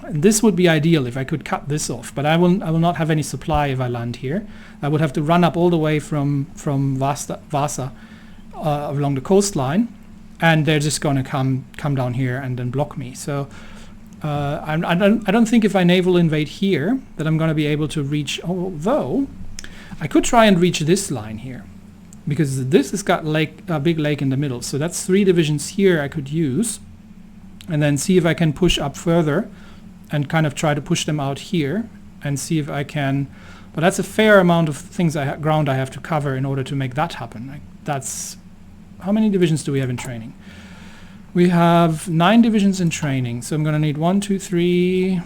And this would be ideal if I could cut this off. But I will not have any supply if I land here. I would have to run up all the way from Vasa along the coastline, and they're just going to come down here and then block me. So. I don't think if I naval invade here that I'm going to be able to reach, although I could try and reach this line here, because this has got a big lake in the middle. So that's 3 divisions here I could use, and then see if I can push up further and kind of try to push them out here and see if I can. But that's a fair amount of ground I have to cover in order to make that happen. That's how many divisions do we have in training? We have 9 divisions in training, so I'm going to need 1, 2, 3,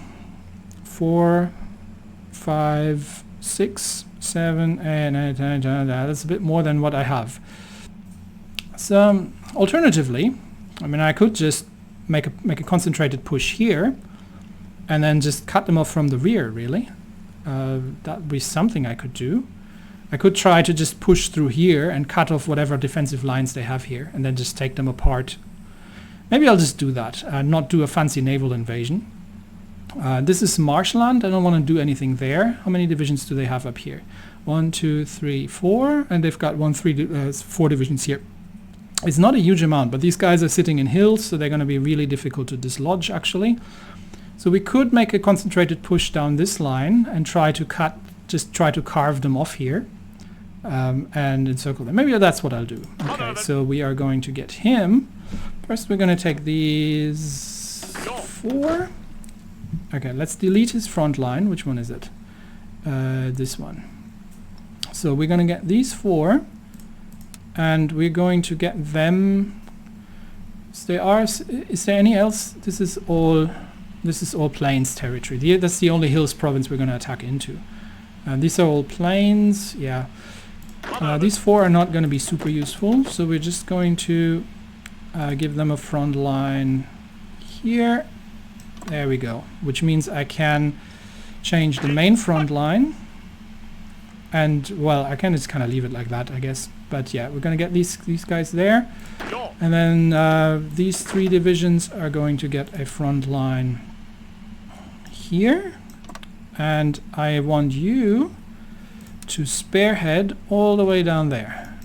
4, 5, 6, 7, 8, 9, 10. That's a bit more than what I have. So alternatively, I mean, I could just make a concentrated push here, and then just cut them off from the rear. Really, that would be something I could do. I could try to just push through here and cut off whatever defensive lines they have here, and then just take them apart. Maybe I'll just do that, not do a fancy naval invasion. This is marshland. I don't want to do anything there. How many divisions do they have up here? 1, 2, 3, 4, and they've got 4 divisions here. It's not a huge amount, but these guys are sitting in hills, so they're going to be really difficult to dislodge, actually. So we could make a concentrated push down this line and try to carve them off here, and encircle them. Maybe that's what I'll do. Okay, so we are going to get him. First, we're going to take these 4. Okay, let's delete his front line. Which one is it? This one. So we're going to get these 4, and we're going to get them. Is there any else? This is all plains territory. That's the only hills province we're going to attack into. These are all plains. Yeah. These 4 are not going to be super useful, so we're just going to give them a front line here. There we go. Which means I can change the main front line. And, well, I can just kind of leave it like that, I guess. But yeah, we're going to get these guys there. And then these 3 divisions are going to get a front line here. And I want you to spearhead all the way down there.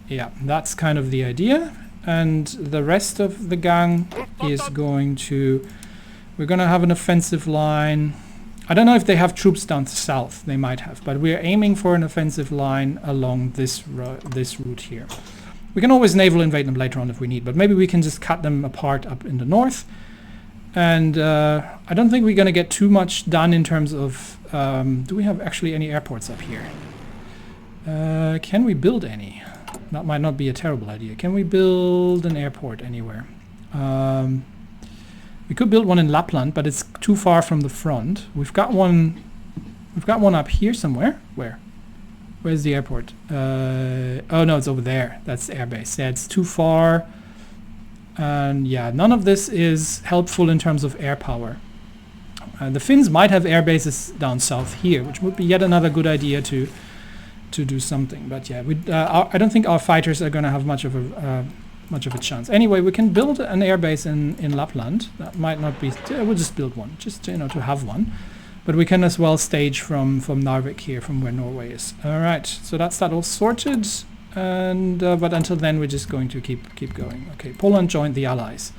Yeah, that's kind of the idea. and the rest of the gang is going to... We're going to have an offensive line. I don't know if they have troops down south. They might have, but we're aiming for an offensive line along this route here. We can always naval invade them later on if we need, but maybe we can just cut them apart up in the north. And I don't think we're going to get too much done in terms of... do we have actually any airports up here? Can we build any? That might not be a terrible idea. Can we build an airport anywhere? We could build one in Lapland, but it's too far from the front. We've got one up here somewhere. Where? Where's the airport? Oh no, it's over there. That's the airbase. Yeah, it's too far. And yeah, none of this is helpful in terms of air power. The Finns might have air bases down south here, which would be yet another good idea to do something. But yeah, I don't think our fighters are going to have much of a chance. Anyway, we can build an air base in Lapland. That might not be... we'll just build one, just to have one. But we can as well stage from Narvik here, from where Norway is. All right, so that's that all sorted. And but until then, we're just going to keep going. Okay, Poland joined the Allies.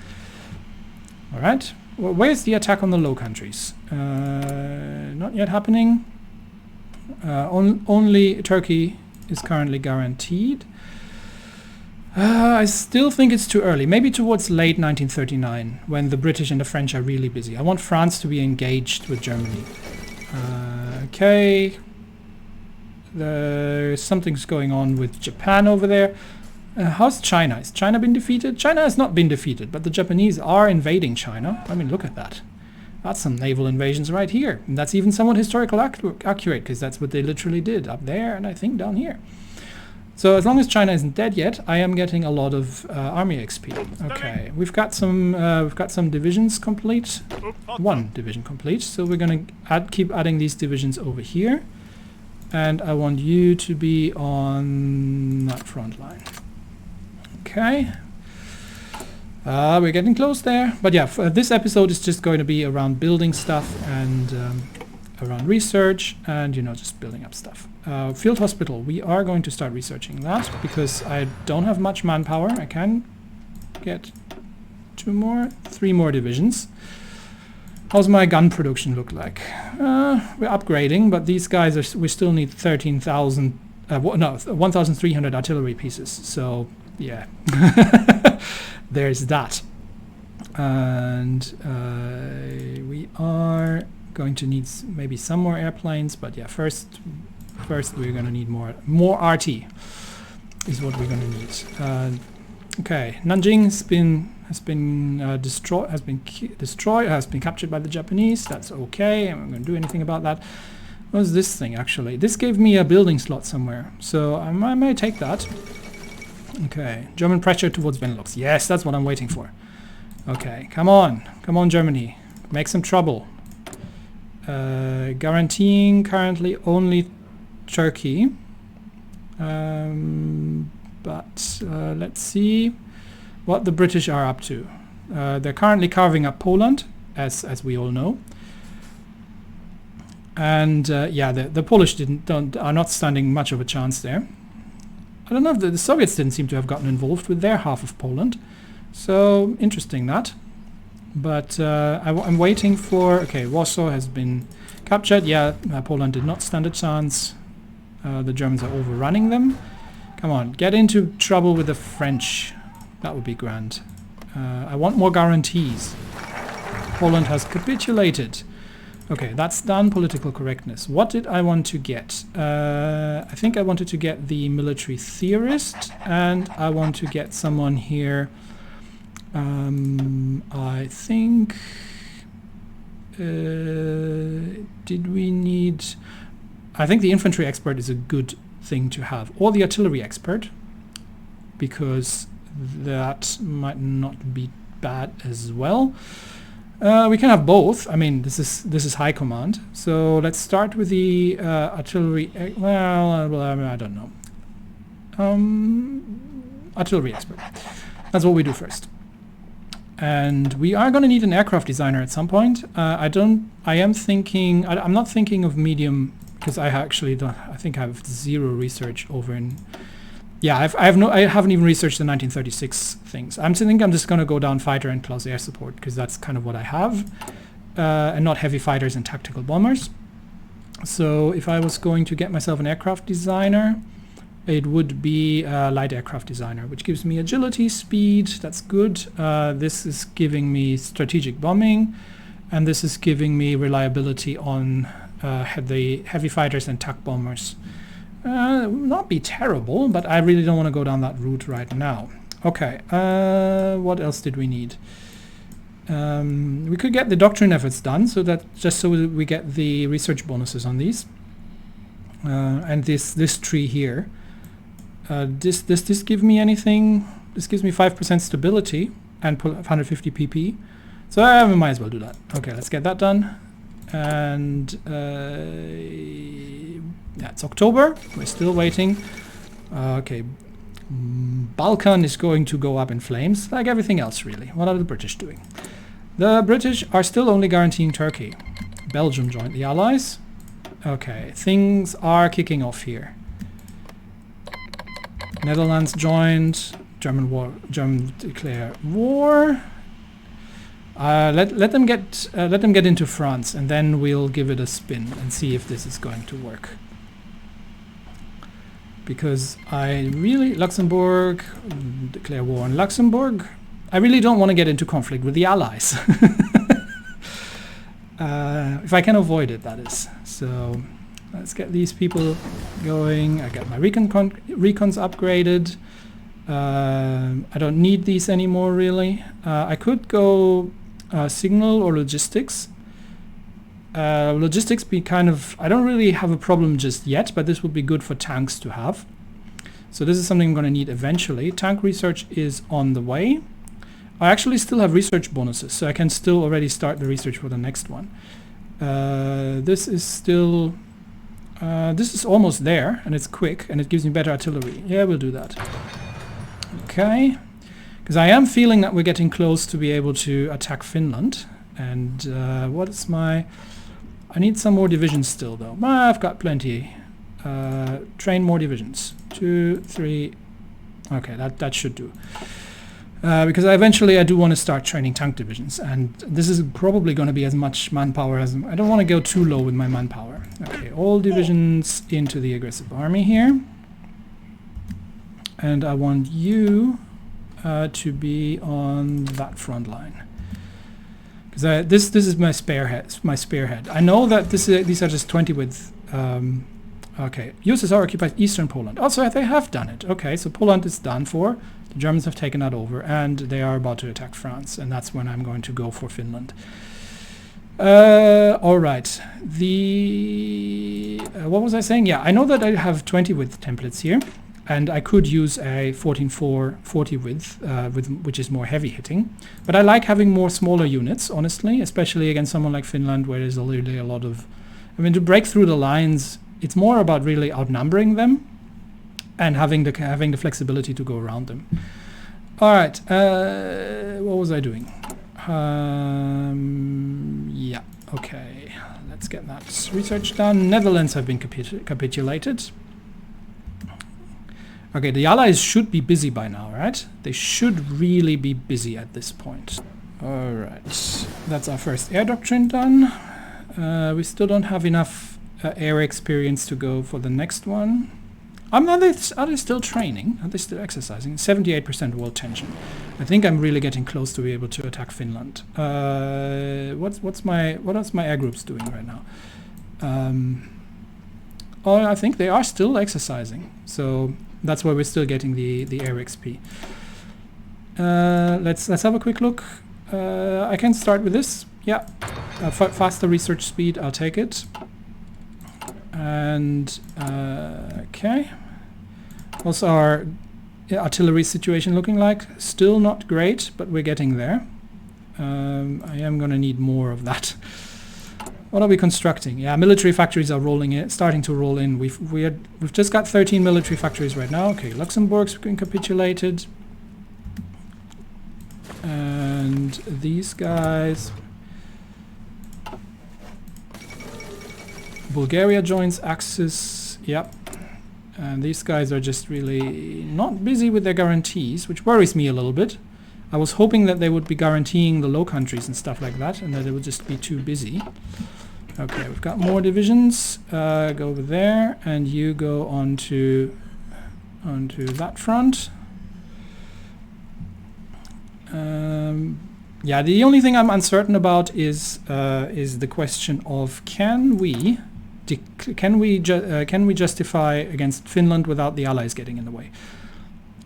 All right, well, where's the attack on the Low Countries? Not yet happening. Only Turkey is currently guaranteed. I still think it's too early. Maybe towards late 1939, when the British and the French are really busy. I want France to be engaged with Germany. Okay. Something's going on with Japan over there. How's China? Has China been defeated? China has not been defeated, but the Japanese are invading China. I mean, look at that. That's some naval invasions right here. And that's even somewhat historical accurate, because that's what they literally did up there and I think down here. So as long as China isn't dead yet, I am getting a lot of army XP. Okay, we've got some divisions complete. One division complete. So we're going to keep adding these divisions over here. And I want you to be on that front line. Okay. We're getting close there. But yeah, this episode is just going to be around building stuff and around research and, just building up stuff. Field hospital, we are going to start researching that because I don't have much manpower. I can get 3 more divisions. How's my gun production look like? We're upgrading, but these guys we still need 13,000, 1,300 artillery pieces. So yeah, there's that. And we are going to need maybe some more airplanes, but yeah, first we're going to need more RT is what we're going to need. Okay, Nanjing has been captured by the Japanese. That's okay. I'm not going to do anything about that. What was this thing actually? This gave me a building slot somewhere, so I may take that. Okay, German pressure towards Benelux. Yes, that's what I'm waiting for. Okay, come on, Germany, make some trouble. Guaranteeing currently only Turkey, but let's see what the British are up to. They're currently carving up Poland, as we all know, and yeah, the Polish are not standing much of a chance there. I don't know if the Soviets didn't seem to have gotten involved with their half of Poland, so interesting that. But I'm waiting for... Okay, Warsaw has been captured. Yeah, Poland did not stand a chance. The Germans are overrunning them. Come on, get into trouble with the French. That would be grand. I want more guarantees. Poland has capitulated. Okay, that's done. Political correctness. What did I want to get? I think I wanted to get the military theorist, and I want to get someone here. I think... did we need... I think the infantry expert is a good thing to have, or the artillery expert, because that might not be bad as well. We can have both. I mean, this is high command. So let's start with the artillery. Well, I don't know. Artillery expert. That's what we do first. And we are going to need an aircraft designer at some point. I'm not thinking of medium, because I think I have zero research over in Yeah, I haven't even researched the 1936 things. I think I'm just going to go down fighter and close air support because that's kind of what I have, and not heavy fighters and tactical bombers. So if I was going to get myself an aircraft designer, it would be a light aircraft designer, which gives me agility, speed. That's good. This is giving me strategic bombing, and this is giving me reliability on the heavy fighters and TAC bombers. Not be terrible, but I really don't want to go down that route right now. Okay, what else did we need? We could get the doctrine efforts done, so that just so we get the research bonuses on these. And this tree here. Does this give me anything? This gives me 5% stability and 150 pp. So I might as well do that. Okay, let's get that done. And yeah, it's October. We're still waiting. Okay, Balkan is going to go up in flames, like everything else, really. What are the British doing? The British are still only guaranteeing Turkey. Belgium joined the Allies. Okay, things are kicking off here. Netherlands joined. German declare war. Let them get into France, and then we'll give it a spin and see if this is going to work. Because I really Luxembourg declare war on Luxembourg. I really don't want to get into conflict with the Allies. If I can avoid it, that is. So let's get these people going. I got my recons upgraded. I don't need these anymore, really. I could go signal or logistics. Logistics be kind of, I don't really have a problem just yet, but this would be good for tanks to have. So this is something I'm going to need eventually. Tank research is on the way. I actually still have research bonuses, so I can still already start the research for the next one. This is still, this is almost there, and it's quick, and it gives me better artillery. Yeah, we'll do that. Okay, because I am feeling that we're getting close to be able to attack Finland. And what is my... I need some more divisions still, though. I've got plenty. Train more divisions. 2, 3... Okay, that should do. Because eventually I do want to start training tank divisions, and this is probably going to be as much manpower as... I don't want to go too low with my manpower. Okay, all divisions into the aggressive army here. And I want you to be on that front line. Because this is my spearhead. I know that these are just 20 width. Okay, USSR occupies eastern Poland. Also, they have done it. Okay, so Poland is done for. The Germans have taken that over, and they are about to attack France, and that's when I'm going to go for Finland. All right. What was I saying? Yeah, I know that I have 20 width templates here. And I could use a 14.440 width, which is more heavy hitting. But I like having more smaller units, honestly, especially against someone like Finland, where there's really a lot of... I mean, to break through the lines, it's more about really outnumbering them and having the flexibility to go around them. All right, what was I doing? Yeah, okay. Let's get that research done. Netherlands have been capitulated. Okay, the Allies should be busy by now, right? They should really be busy at this point. All right, that's our first air doctrine done. We still don't have enough air experience to go for the next one. Are they still training? Are they still exercising? 78% world tension. I think I'm really getting close to be able to attack Finland. What else my air groups doing right now? Oh, I think they are still exercising. So that's why we're still getting the air XP. Let's have a quick look. I can start with this. Yeah, faster research speed. I'll take it. And okay. What's our artillery situation looking like? Still not great, but we're getting there. I am going to need more of that. What are we constructing? Yeah, military factories are starting to roll in. We've just got 13 military factories right now. Okay, Luxembourg's been capitulated. And these guys... Bulgaria joins Axis. Yep. And these guys are just really not busy with their guarantees, which worries me a little bit. I was hoping that they would be guaranteeing the Low Countries and stuff like that, and that they would just be too busy. Okay, we've got more divisions. Go over there, and you go onto that front. Yeah, the only thing I'm uncertain about is the question of can we justify against Finland without the Allies getting in the way?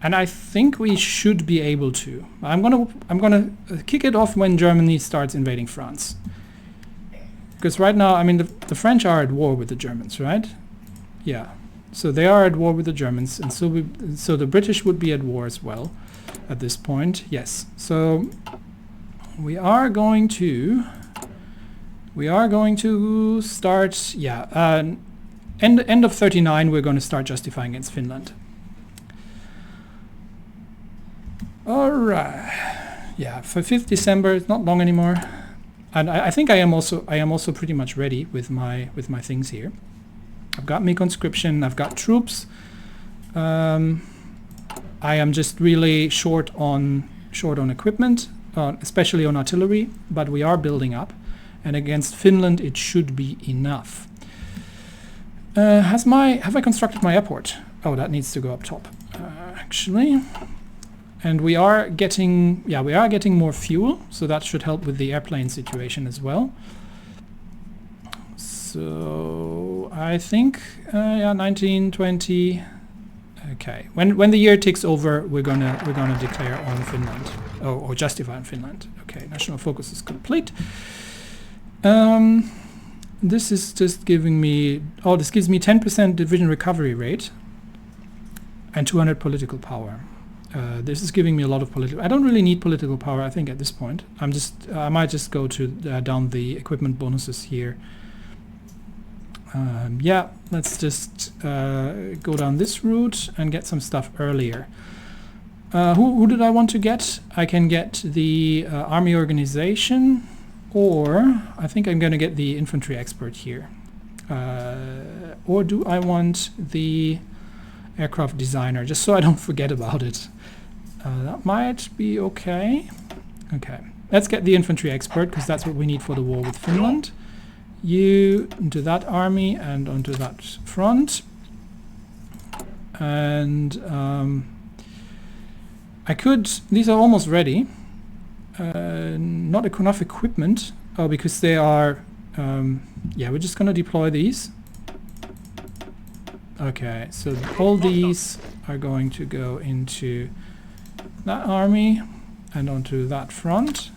And I think we should be able to. I'm gonna kick it off when Germany starts invading France, because right now, I mean, the French are at war with the Germans, right? Yeah, so they are at war with the Germans, and so the British would be at war as well at this point. Yes, so we are going to start. Yeah, end of 39. We're going to start justifying against Finland. All right. Yeah, for 5th December. It's not long anymore, and I think I am also pretty much ready with my things here. I've got me conscription. I've got troops. I am just really short on equipment, especially on artillery, but we are building up, and against Finland it should be enough. Have I constructed my airport? Oh, that needs to go up top, actually. And we are getting more fuel, so that should help with the airplane situation as well. So I think 1920. Okay, when the year ticks over, we're gonna declare on Finland, or justify on Finland. Okay, national focus is complete. This is just giving me, this gives me 10% division recovery rate and 200 political power. This is giving me a lot of political. I don't really need political power, I think, at this point. I might just go to down the equipment bonuses here. Yeah, let's just go down this route and get some stuff earlier. Who did I want to get? I can get the army organization, or I think I'm going to get the infantry expert here. Or do I want the aircraft designer, just so I don't forget about it? That might be okay. Okay, let's get the infantry expert, because that's what we need for the war with Finland. You into that army and onto that front. And these are almost ready. Not enough equipment. Oh, because they are, yeah, we're just gonna deploy these. Okay, so all these are going to go into that army and onto that front.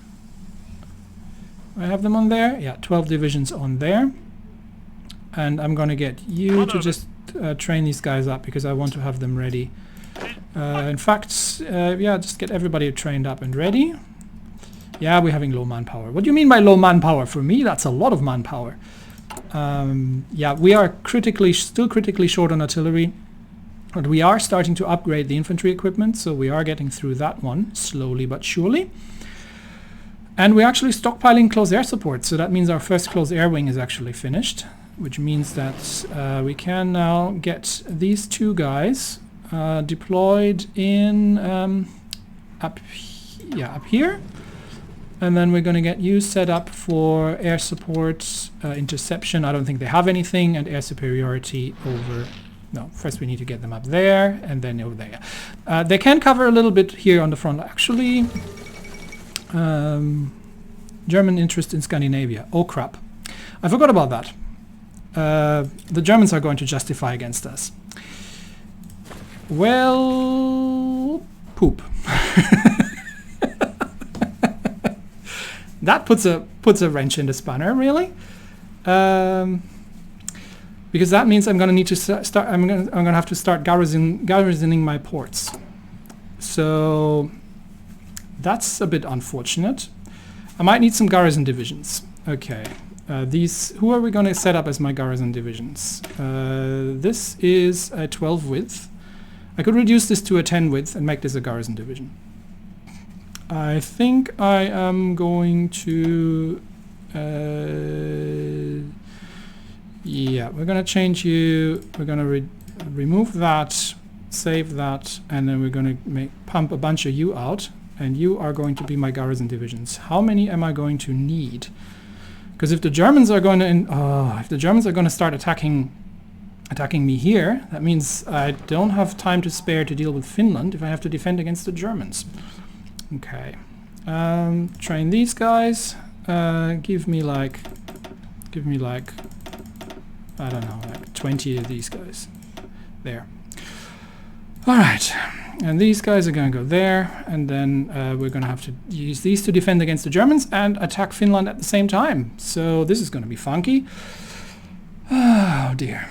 I have them on there. Yeah, 12 divisions on there. And I'm going to get you to just train these guys up, because I want to have them ready. In fact, yeah, just get everybody trained up and ready. Yeah, we're having low manpower. What do you mean by low manpower? For me, that's a lot of manpower. Yeah, we are still critically short on artillery, but we are starting to upgrade the infantry equipment, so we are getting through that one slowly but surely. And we're actually stockpiling close air support, so that means our first close air wing is actually finished, which means that we can now get these two guys deployed in up here. And then we're going to get you set up for air support, interception. I don't think they have anything, and air superiority over. No, first we need to get them up there, and then over there. They can cover a little bit here on the front. Actually, German interest in Scandinavia. Oh crap, I forgot about that. The Germans are going to justify against us. Well, poop. That puts a wrench in the spanner, really, because that means I'm going to need to start. I'm going to have to start garrisoning my ports. So that's a bit unfortunate. I might need some garrison divisions. Okay, who are we going to set up as my garrison divisions? This is a 12 width. I could reduce this to a 10 width and make this a garrison division. I think I am going to, yeah, we're going to change you. We're going to remove that, save that, and then we're going to pump a bunch of you out, and you are going to be my garrison divisions. How many am I going to need? Because if the Germans are going to start attacking me here, that means I don't have time to spare to deal with Finland if I have to defend against the Germans. Okay, train these guys. Give me like I don't know, like 20 of these guys. There. All right, and these guys are going to go there, and then we're going to have to use these to defend against the Germans and attack Finland at the same time. So this is going to be funky. Oh dear.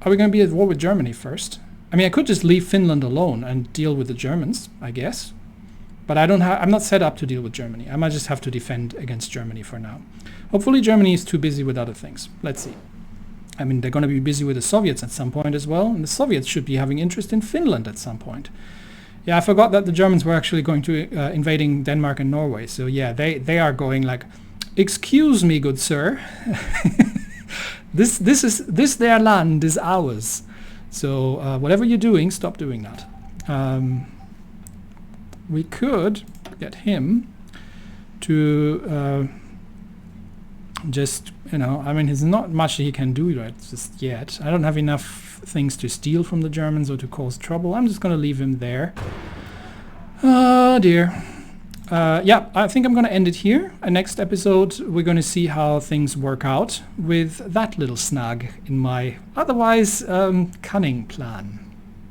Are we going to be at war with Germany first? I mean, I could just leave Finland alone and deal with the Germans, I guess. But I'm not set up to deal with Germany. I might just have to defend against Germany for now. Hopefully Germany is too busy with other things. Let's see. I mean, they're going to be busy with the Soviets at some point as well, and the Soviets should be having interest in Finland at some point. Yeah, I forgot that the Germans were actually going to invading Denmark and Norway. So yeah, they are going like, excuse me, good sir, this their land is ours. So whatever you're doing, stop doing that. We could get him to just, you know, I mean, there's not much he can do right just yet. I don't have enough things to steal from the Germans or to cause trouble. I'm just going to leave him there. Oh dear. Yeah, I think I'm going to end it here. Next episode, we're going to see how things work out with that little snag in my otherwise cunning plan.